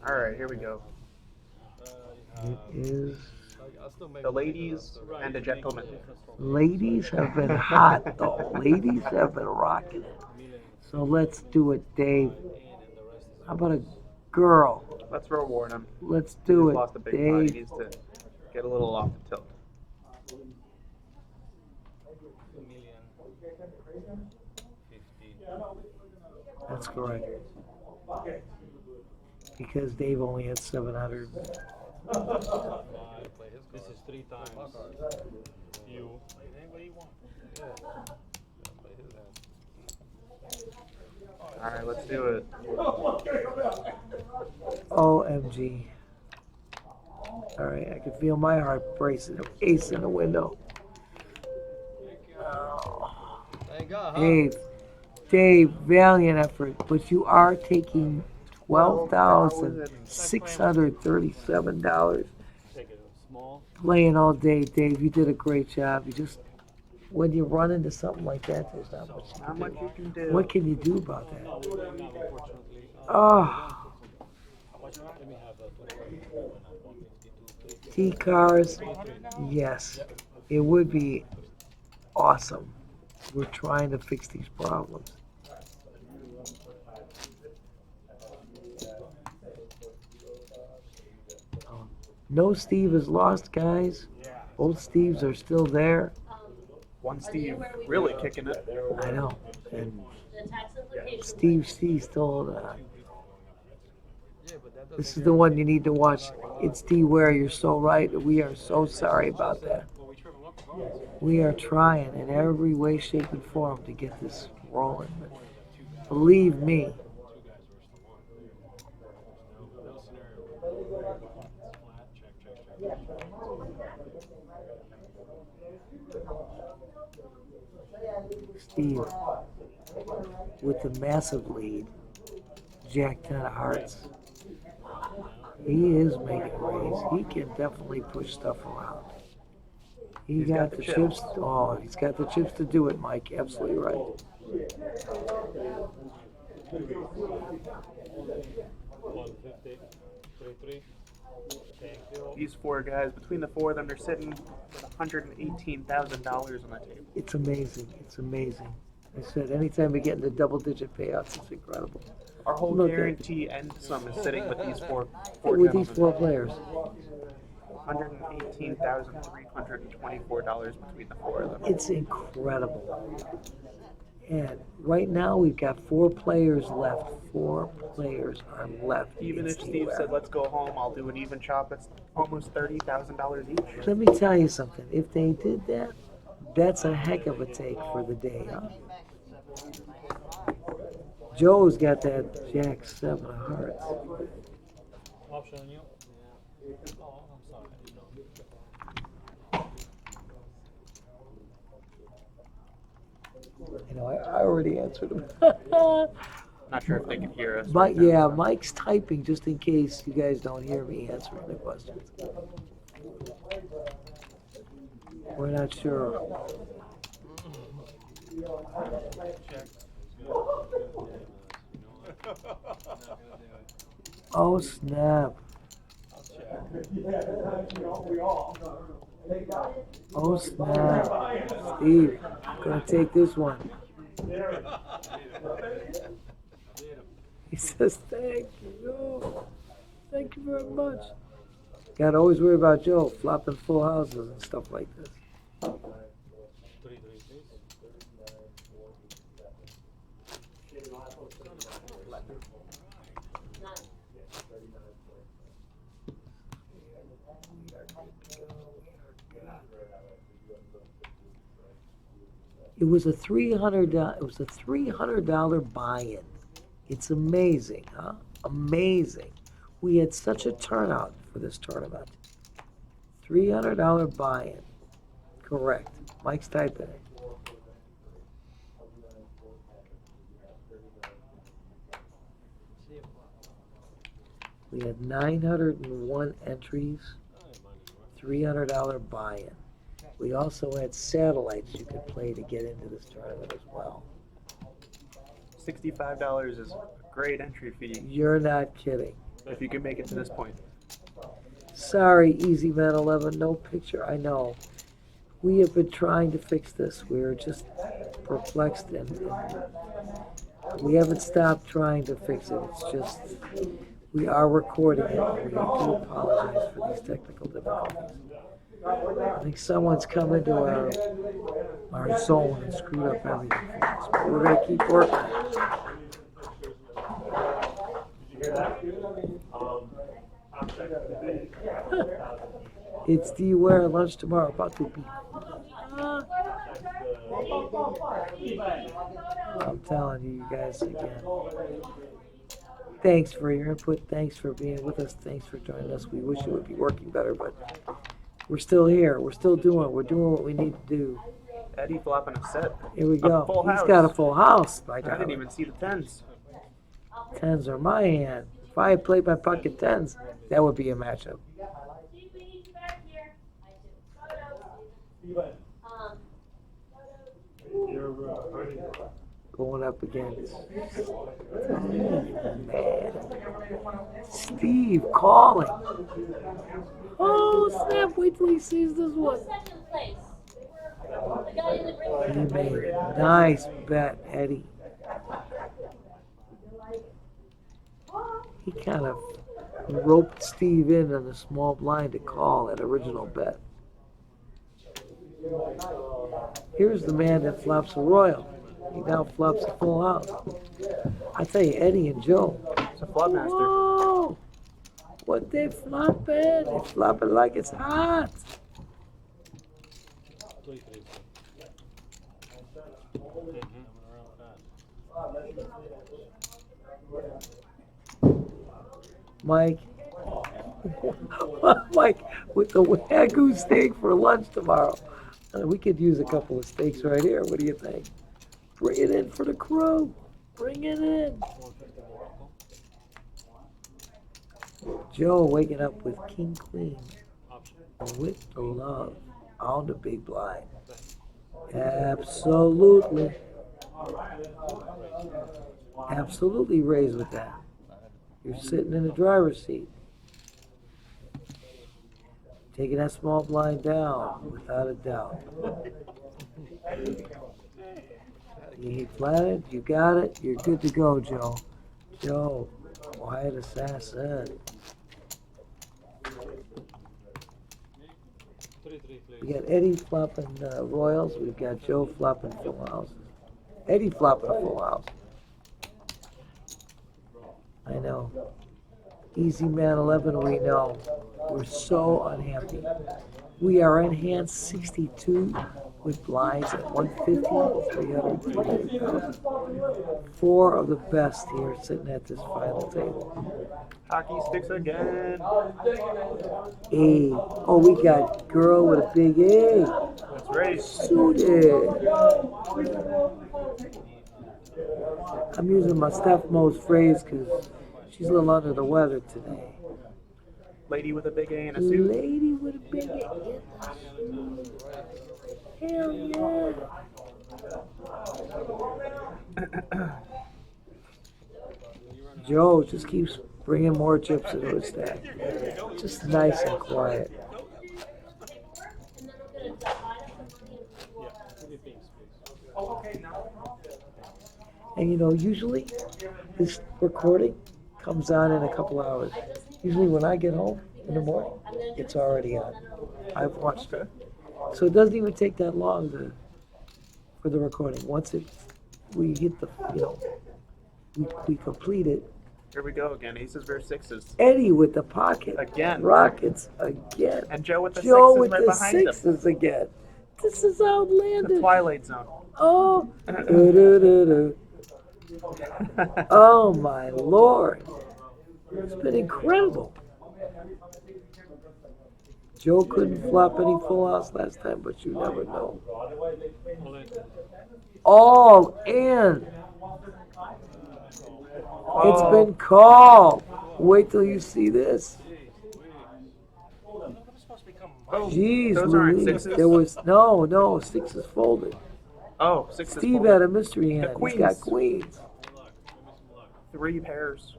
All right, here we go. It is. The ladies and the gentlemen. Ladies have been hot though. Ladies have been rocking it. So let's do it, Dave. How about a girl? Let's reward him. Let's He do just it, lost a big pot. He Dave. needs to get a little off the tilt. That's correct. Because Dave only had 700. This is 3 times. You. All right, let's do it. OMG. All right, I can feel my heart bracing. Ace in the window. Oh. Thank God, huh? Dave, valiant effort, but you are taking $12,637. Take it small. Playing all day, Dave. You did a great job. You just, when you run into something like that, there's not much you Not can much do. you can do. What can you do about that? Unfortunately. Oh, Let me have that. T-cars, yes. It would be awesome. We're trying to fix these problems. No Steve is lost, guys. Both Steves are still there. One Steve really kicking it. I know. And Steve C still. This is the one you need to watch. It's D Ware. You're so right. We are so sorry about that. We are trying in every way, shape, and form to get this rolling. But believe me. Steve, with the massive lead, Jack 10 of hearts, he is making raise. He can definitely push stuff around. He's got the chips. Oh, he's got the chips to do it, Mike. Absolutely right. 150, 3-3. Thank you. These four guys, between the four of them, they're sitting with $118,000 on the table. It's amazing. It's amazing. I said, anytime we get into double-digit payouts, it's incredible. Our whole Look at- guarantee end sum is sitting with these four With these gentlemen. four players. $118,324 between the four of them. It's incredible. And right now we've got 4 players left. 4 players are left. Even in if Steve Steve said, let's go home, I'll do an even chop, it's almost $30,000 each. Let me tell you something. If they did that, that's a heck of a take for the day, huh? Joe's got that Jack 7 of hearts. Option on you? Oh, I'm sorry. You know, I already answered him. Not sure if they can hear us. But right now, yeah, so. Mike's typing just in case you guys don't hear me answering the questions. We're not sure. Oh snap. Oh snap. Steve, gonna take this one. He says, thank you. Thank you very much. Gotta always worry about Joe flopping full houses and stuff like this. It was a $300 buy-in. It's amazing, huh? Amazing. We had such a turnout for this tournament. $300 buy-in. Correct. Mike's typing it. We had 901 entries, $300 buy-in. We also had satellites you could play to get into this tournament as well. $65 is a great entry fee You're not kidding. if you can make it to this point. Sorry, Easy Man 11, no picture. I know. We have been trying to fix this. We're just perplexed and we haven't stopped trying to fix it. It's just we are recording it. We do apologize for these technical difficulties. I think someone's come into our zone and screwed up everything for us. But we're going to keep working. It's do you wear lunch tomorrow? About to be. I'm telling you guys again. Thanks for your input. Thanks for being with us. Thanks for joining us. We wish it would be working better, but we're still here. We're still doing it. We're doing what we need to do. Eddie flopping a set. Here we A go. full He's house. got a full house. I didn't even see the tens. Tens are my hand. If I had played my pocket tens, that would be a matchup. Going up against man. Steve calling. Oh snap, wait till he sees this one. He made a nice bet, Eddie. He kind of roped Steve in on a small blind to call at original bet. Here's the man that flops a royal. He now flops a full house. I tell you, Eddie and Joe. It's a flop master. Whoa! What they flopping? They flopping like it's hot. Mike. Mike, with the Wagyu steak for lunch tomorrow. We could use a couple of steaks right here. What do you think? Bring it in for the crew. Bring it in. Joe waking up with King Queen. With the love on the big blind. Absolutely. Absolutely raised with that. You're sitting in the driver's seat. Taking that small blind down, without a doubt. You flatted, you got it, you're good to go, Joe. Joe, quiet assassin. We got Eddie flopping royals, we've got Joe flopping full houses. Eddie flopping a full house. I know. Easy Man 11, we know. We're so unhappy. We are in hand 62 with blinds at 150, 300, 300,000. Four of the best here sitting at this final table. Hockey sticks again. A. Oh, we got girl with a big A. Let's race. Suited. I'm using my Steph Mo's phrase because she's a little under the weather today. Lady with a big A and a suit. Lady with a big A. Hell yeah. Joe just keeps bringing more chips into his stack. Just nice and quiet. And you know, usually this recording comes on in a couple hours. Usually when I get home in the morning, it's already on. I've watched it. So it doesn't even take that long for the recording. Once we hit the, we completed. Here we go again. Aces versus sixes. Eddie with the pocket. Again. Rockets again. And Joe with the Joe sixes with right the behind him. sixes again. This is The outlandish. Twilight Zone. Oh. Do-do-do-do. Oh my Lord. It's been incredible. Joe couldn't flop any full house last time, but you never know. All in. It's been called. Wait till you see this. Jeez, those aren't Louise. sixes? There was no sixes folded. Oh, sixes. Steve folded. had a mystery hand. He's got queens. queens. 3 pairs.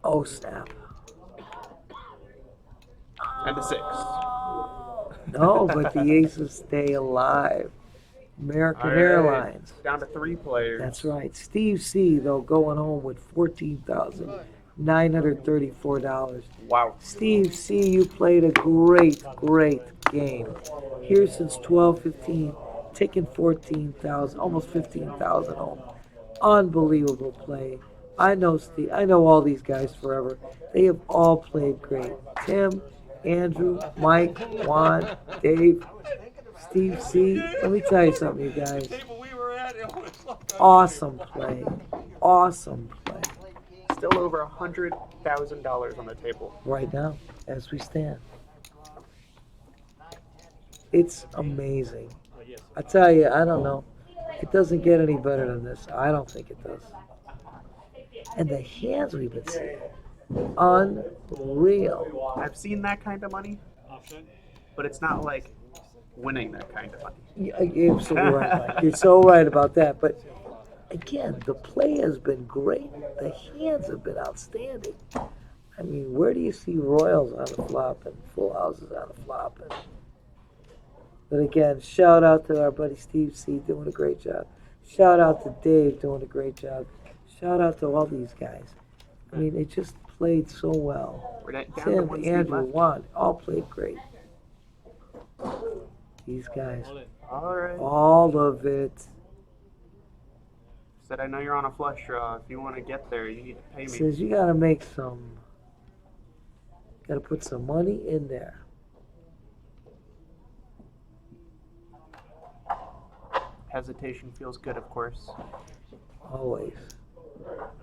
Oh snap. And a 6. No, but the aces stay alive. American All right. Airlines. Down to 3 players. That's right. Steve C, though, going home with $14,934. Wow. Steve C, you played a great game. Here since 12:15, taking 14,000, almost 15,000 home. Unbelievable play. I know Steve. I know all these guys forever. They have all played great. Tim, Andrew, Mike, Juan, Dave, Steve C. Let me tell you something, you guys. Awesome play. Awesome play. Still over $100,000 on the table. Right now, as we stand. It's amazing. I tell you, I don't know. It doesn't get any better than this. I don't think it does. And the hands we've been seeing. Unreal. I've seen that kind of money, but it's not like winning that kind of money. You're absolutely right, Mike. You're so right about that. But again, the play has been great. The hands have been outstanding. I mean, where do you see royals on the flop and full houses on the flop? But again, shout out to our buddy Steve C. doing a great job. Shout out to Dave doing a great job. Shout out to all these guys. I mean, they just played so well. We're down to Tim, 1 seed Andrew, left. Juan, all played great. These guys, All right. all of it. Said I know you're on a flush draw. If you want to get there, you need to pay me. Says you gotta make some, gotta put some money in there. Hesitation feels good, of course. Always.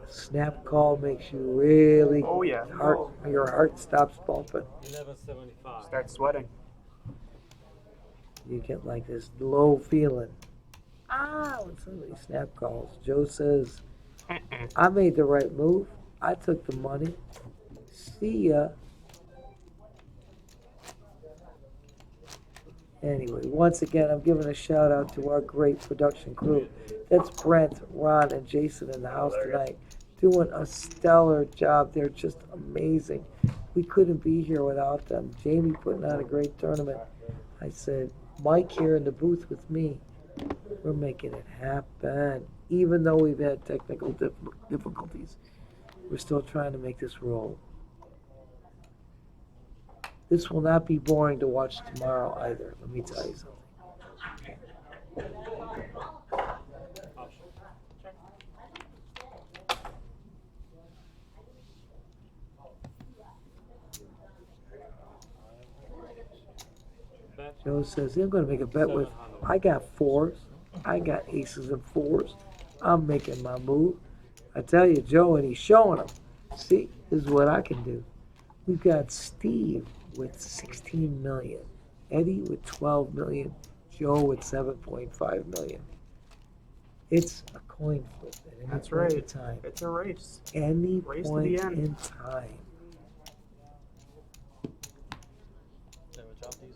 Snap call makes you really, Oh yeah. your heart stops pumping. 1175. Start sweating. You get like this low feeling. When somebody snap calls. Joe says, I made the right move. I took the money. See ya. Anyway, once again, I'm giving a shout out to our great production crew. That's Brent, Ron, and Jason in the house tonight, doing a stellar job. They're just amazing. We couldn't be here without them. Jamie putting on a great tournament. I said, Mike here in the booth with me. We're making it happen. Even though we've had technical difficulties, we're still trying to make this roll. This will not be boring to watch tomorrow either, let me tell you something. Joe says, I'm going to make a bet with, I got 4s, I got aces and 4s, I'm making my move. I tell you, Joe, and he's showing them. See, this is what I can do. We've got Steve with 16 million, Eddie with 12 million, Joe with 7.5 million. It's a coin flip at any That's point right. in time. It's a race. Any Race to point the end. in time.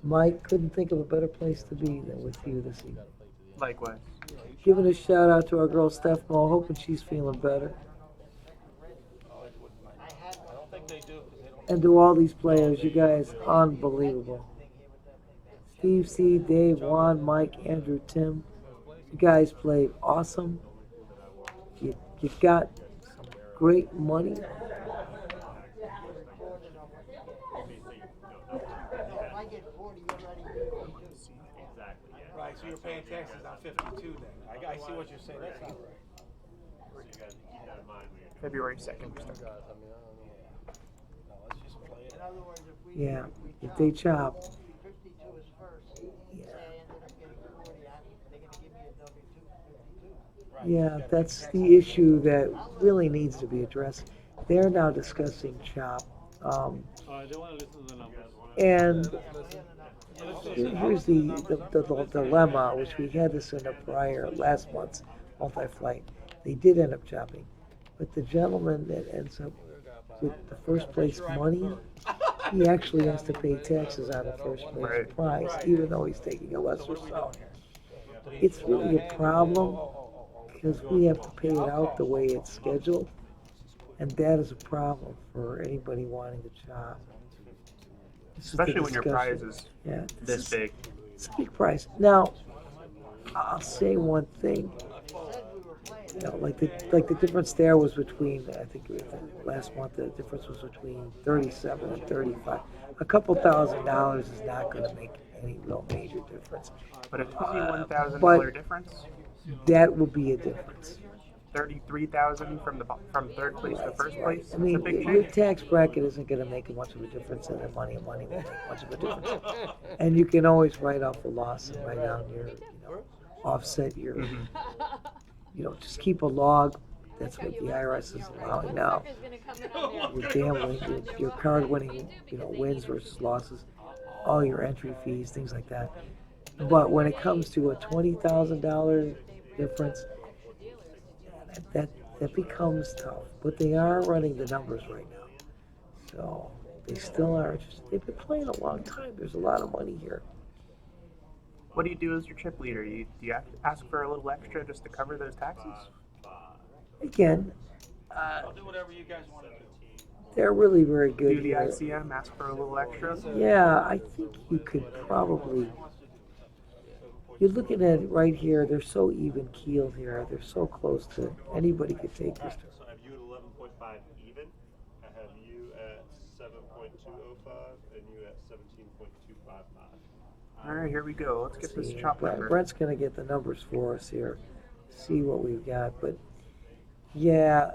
Mike, couldn't think of a better place to be than with you this evening. Likewise. Giving a shout out to our girl Steph Mo, hoping she's feeling better. And to all these players, you guys, unbelievable. Steve C, Dave, Juan, Mike, Andrew, Tim, you guys played awesome. You got some great money. Right, so you're paying taxes on 52 then. I see what you're saying. That's not right. February 2nd. we start. Yeah, if they chop. Yeah, that's the issue that really needs to be addressed. They're now discussing chop. They want to listen to the numbers. And here's the dilemma, which we had this in a prior, last month's multi-flight. They did end up chopping. But the gentleman that ends up with the first place money, he actually has to pay taxes on the first place prize, even though he's taking a lesser sum. It's really a problem because we have to pay it out the way it's scheduled, and that is a problem for anybody wanting to chop. Especially when your prize is this big. It's a big prize. Now, I'll say one thing. You know, like the difference there was between, I think it was last month, the difference was between 37 and 35. A couple $1,000s is not going to make any real major difference. But a $21,000 difference? That will be a difference. 33,000 from third place to first place. I mean, your tax bracket isn't going to make much of a difference, and the money won't make much of a difference. And you can always write off the loss and write down your, offset your, just keep a log. That's what the IRS is allowing now. Your gambling, your card winning, wins versus losses, all your entry fees, things like that. But when it comes to a $20,000 difference, that becomes tough. But they are running the numbers right now. So they still are interested. They've been playing a long time. There's a lot of money here. What do you do as your chip leader? Do you ask for a little extra just to cover those taxes? Again, I'll do whatever you guys want to do. they're really very good Do the here. ICM, ask for a little extra? Yeah, I think you could probably. You're looking at it right here. They're so even keeled here. They're so close to anybody could take this. So I have you at 11.5 even. I have you at 7.205 and you at 17.255. All right, here we go. Let's get this chop number. Brent's going to get the numbers for us here. See what we've got. But yeah,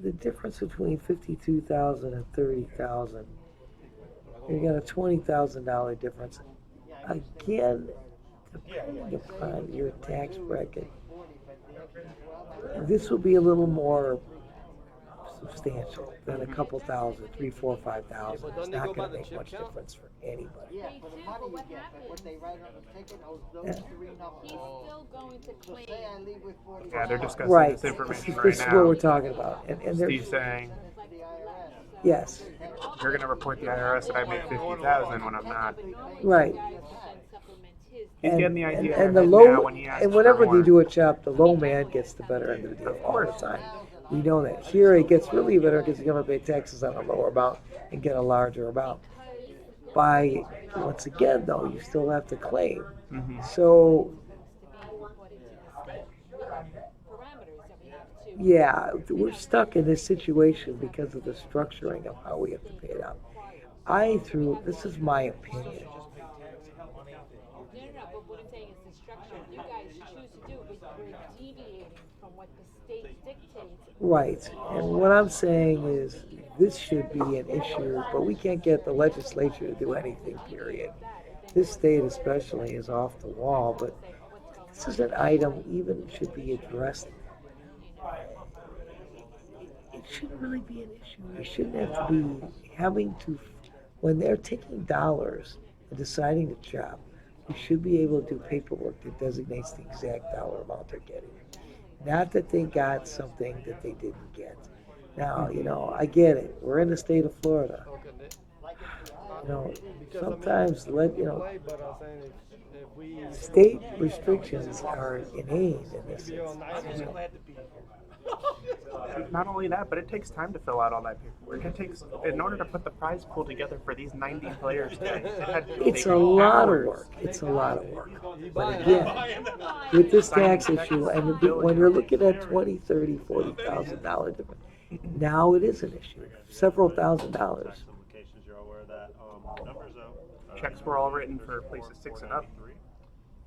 the difference between 52,000 and 30,000. You got a $20,000 difference. Again, depending upon your tax bracket, this will be a little more substantial than a couple thousand, 3, 4, 5,000. It's not going to make much difference for anybody. Yeah, for the money you get, but what they write on the ticket, those three numbers. He's still going to claim. Say I leave with 40. Yeah, they're discussing Right. this information right This is now. what we're talking about. And they're, Steve's saying, yes, you're going to report the IRS that I made 50,000 when I'm not. right. He's getting the idea and the now low, when he asks and whenever for they more. do a chop, the low man gets the better end of the deal all the time. We know that. Here it gets really better because you're going to pay taxes on a lower amount and get a larger amount. Once again, though, you still have to claim. Mm-hmm. So, yeah, we're stuck in this situation because of the structuring of how we have to pay it out. This is my opinion. But what I'm saying is the structure you guys choose to do, but we're deviating from what the state dictates. Right. And what I'm saying is this should be an issue, but we can't get the legislature to do anything, period. This state especially is off the wall, but this is an item even should be addressed. It shouldn't really be an issue. You shouldn't have to be having to, when they're taking dollars and deciding to chop, you should be able to do paperwork that designates the exact dollar amount they're getting. Not that they got something that they didn't get. Now, I get it. We're in the state of Florida. Sometimes state restrictions are inane in this instance. Not only that, but it takes time to fill out all that paperwork. In order to put the prize pool together for these 90 players today, It's a lot of work. It's a lot of work. But again, with this tax issue, and when you're looking at $20,000, $30,000, $40,000 difference, now it is an issue. Several $1,000s. Checks were all written for places 6 and up.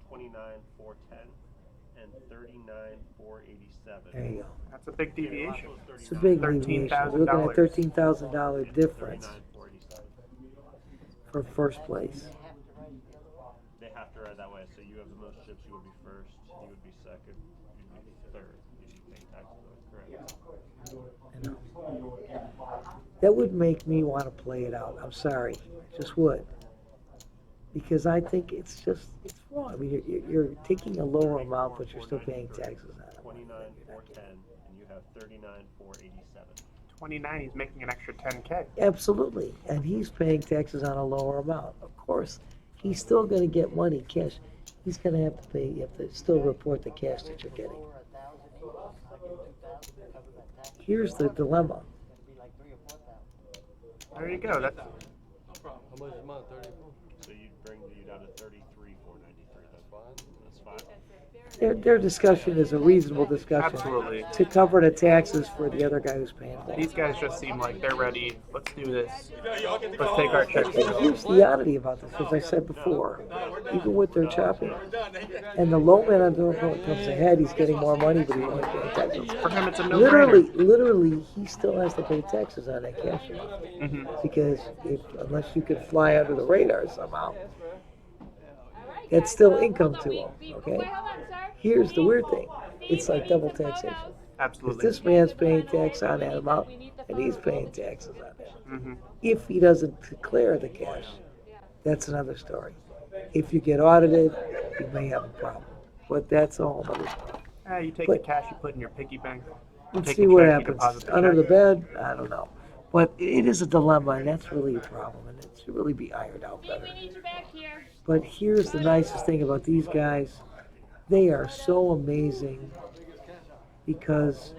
29, 410, and 39,487. There you go. That's a big deviation. It's a big deviation. We're looking at $13,000 difference 39,487. for first place. They have to ride that way. So you have the most chips, you would be first. You would be second. You'd be third. You'd be paying taxes. Correct. I know. That would make me want to play it out. I'm sorry, just would, because I think it's wrong. I mean, you're taking a lower amount, but you're still paying taxes on it. 29,410, and you have 39,487. 29, he's making an extra 10K. Absolutely, and he's paying taxes on a lower amount. Of course, he's still going to get money cash. He's going to have to pay. You have to still report the cash that you're getting. Here's the dilemma. There you go. That's How much a month? 34. So you'd bring you down to 33,493. That's fine. That's fine. Their discussion is a reasonable discussion. Absolutely. To cover the taxes for the other guy who's paying for it. These guys just seem like they're ready. Let's do this. Let's take our checks. And here's the oddity about this, as I said before, even with their chopping, and the low man on the comes ahead, he's getting more money, but he's only paying taxes. For him, it's a no-brainer. Literally, he still has to pay taxes on that cash amount. Mm-hmm. Because unless you can fly under the radar somehow, it's still income to him, okay? Here's the weird thing. It's like double taxation. Absolutely. Because this man's paying tax on that amount, and he's paying taxes on that. Mm-hmm. If he doesn't declare the cash, that's another story. If you get audited, you may have a problem. But that's a whole other story. You take the cash you put in your piggy bank. Let's Take see the what check, you happens. deposit the Under check. the bed, I don't know. But it is a dilemma, and that's really a problem, and it should really be ironed out better. But here's the nicest thing about these guys. They are so amazing because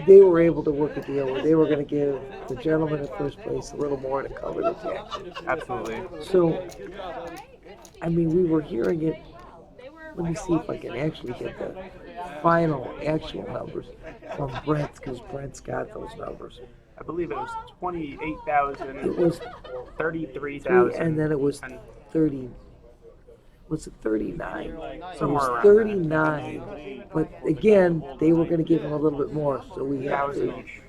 they were able to work a deal where they were going to give the gentleman in first place a little more to cover the taxes. Absolutely. So, I mean, we were hearing it. Let me see if I can actually get the final actual numbers from Brent, because Brent's got those numbers. I believe it was 28,000. It was 33,000. and then it was 30. Was it 39? It Somewhere was around 39. But again, they were going to give him a little bit more, so we have to. each.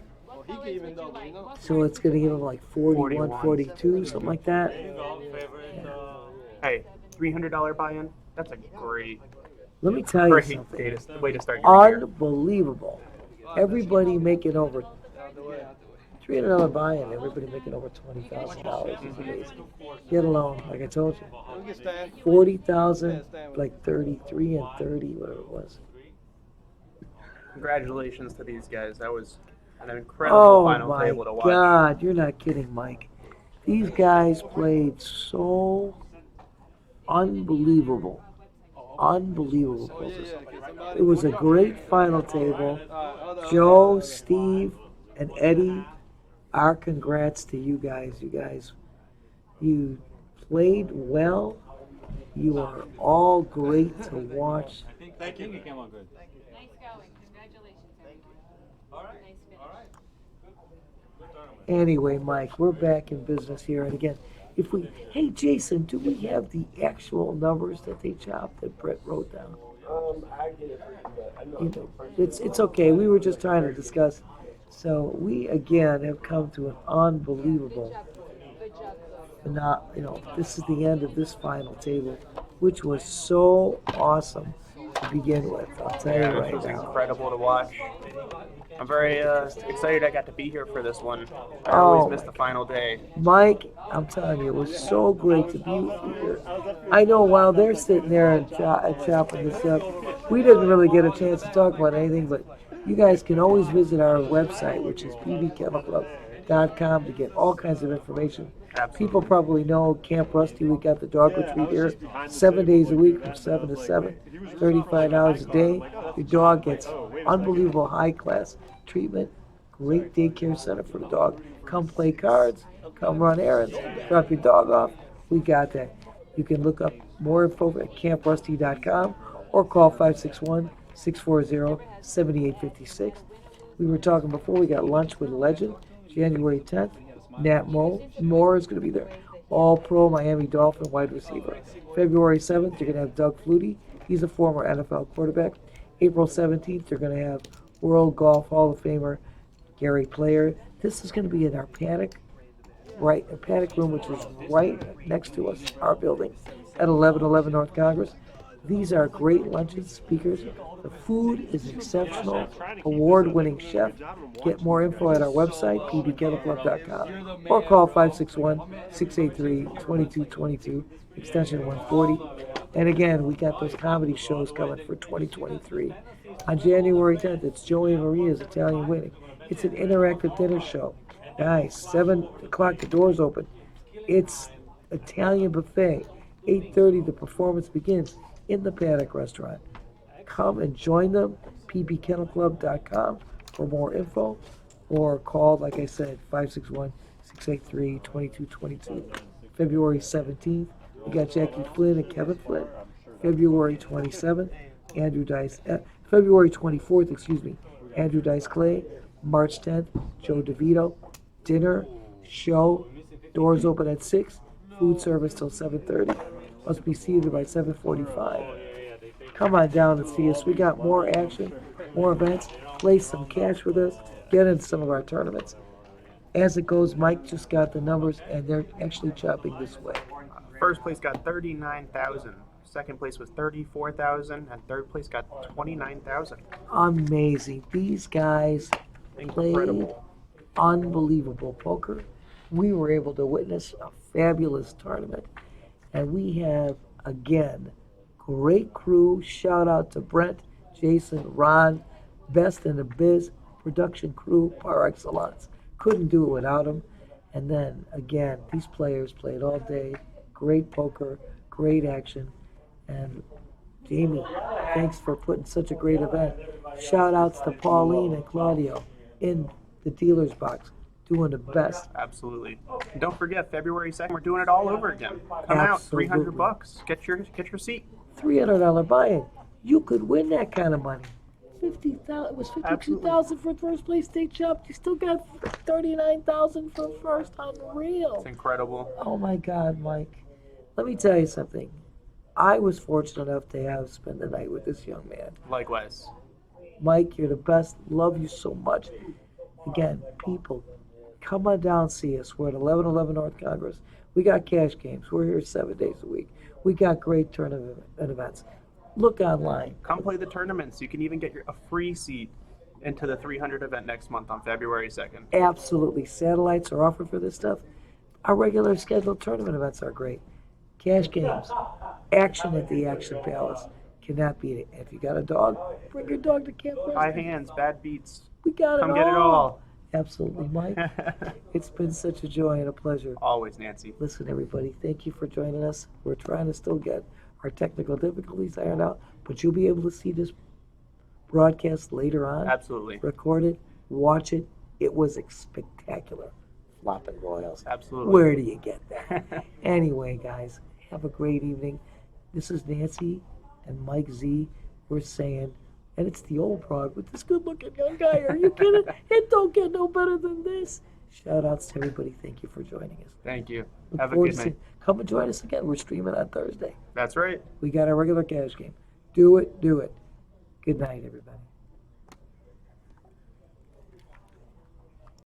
So it's going to give him like 41, 42, something like that. Hey, $300 buy-in. That's a great, Let me tell you great something. way to start your year. Unbelievable. Everybody making over $300 buy-in. Everybody making over $20,000 is amazing. Get alone, like I told you, 40,000, like 33 and 30, whatever it was. Congratulations to these guys. That was an incredible Oh final my table to watch. God, you're not kidding, Mike. These guys played so unbelievable. Unbelievable. It was a great final table. Joe, Steve, and Eddie, our congrats to you guys. You played well. You are all great to watch. I think you came on good. Nice going. Congratulations, everybody. Nice finish. Anyway, Mike, we're back in business here. And again, hey, Jason, do we have the actual numbers that they chopped that Brett wrote down? I get it for you, but I know. You know, it's okay. We were just trying to discuss. So we again have come to an unbelievable. This is the end of this final table, which was so awesome to begin with. I'll tell you It right was now. incredible to watch. I'm very excited I got to be here for this one. I Oh, always miss the final day. Mike, I'm telling you, it was so great to be here. I know while they're sitting there and chopping this up, we didn't really get a chance to talk about anything, but you guys can always visit our website, which is pbkennelclub.com, to get all kinds of information. People probably know Camp Rusty. We got the dog retreat here 7 days a week from 7 to 7, $35 a day. Your dog gets unbelievable high-class treatment, great daycare center for the dog. Come play cards, come run errands, drop your dog off. We got that. You can look up more info at camprusty.com or call 561-640-7856. We were talking before, we got lunch with a legend, January 10th. Nat Moore is going to be there. All-Pro Miami Dolphin wide receiver. February 7th, you're going to have Doug Flutie. He's a former NFL quarterback. April 17th, they're going to have World Golf Hall of Famer Gary Player. This is going to be in our paddock room, which is right next to us, our building, at 1111 North Congress. These are great lunches, speakers. The food is exceptional, award-winning chef. Get more info at our website, pbkettleclub.com, or call 561-683-2222, extension 140. And again, we got those comedy shows coming for 2023. On January 10th, it's Joey and Maria's Italian Wedding. It's an interactive dinner show. Guys, 7 o'clock, the doors open. It's Italian buffet. 8:30, the performance begins in the Paddock Restaurant. Come and join them, pbkettleclub.com for more info, or call, like I said, 561-683-2222. February 17th, we got Jackie Flynn and Kevin Flynn. February 27th, February 24th, Andrew Dice Clay. March 10th, Joe DeVito. Dinner, show, doors open at 6, food service till 7:30. Must be seated by 7:45. Come on down and see us. We got more action, more events. Play some cash with us. Get in some of our tournaments. As it goes, Mike just got the numbers, and they're actually chopping this way. First place got 39,000. Second place was 34,000, and third place got 29,000. Amazing. These guys played unbelievable poker. We were able to witness a fabulous tournament, and we have, again, great crew. Shout out to Brent, Jason, Ron, best in the biz, production crew par excellence. Couldn't do it without them. And then, again, these players played all day. Great poker, great action. And Jamie, thanks for putting such a great event. Shout outs to Pauline and Claudio in the dealer's box, doing the best. Absolutely. And don't forget, February 2nd, we're doing it all over again. Come out, $300. Get your seat. $300 buy-in. You could win that kind of money. 50,000. It was 52,000 for first place state champ. You still got 39,000 for first. Unreal. It's incredible. Oh my God, Mike. Let me tell you something. I was fortunate enough to have spent the night with this young man. Likewise. Mike, you're the best. Love you so much. Again, people, come on down, see us. We're at 1111 North Congress. We got cash games. We're here 7 days a week. We got great tournament events. Look online. Come play the tournaments. You can even get a free seat into the 300 event next month on February 2nd. Absolutely. Satellites are offered for this stuff. Our regular scheduled tournament events are great. Cash games. Action at the Action Palace. Cannot beat it. If you got a dog, bring your dog to Camp Preston. High hands, bad beats. We got it all. Come get it all. Absolutely, Mike. It's been such a joy and a pleasure. Always, Nancy. Listen, everybody, thank you for joining us. We're trying to still get our technical difficulties ironed out, but you'll be able to see this broadcast later on. Absolutely. Record it, watch it. It was spectacular. Flopping Royals. Absolutely. Where do you get that? Anyway, guys, have a great evening. This is Nancy and Mike Z. We're saying, and it's the old prog with this good-looking young guy. Are you kidding? It don't get no better than this. Shout outs to everybody. Thank you for joining us. Thank you. Look Have a forward good to night. Come and join us again. We're streaming on Thursday. That's right. We got our regular cash game. Do it, do it. Good night, everybody.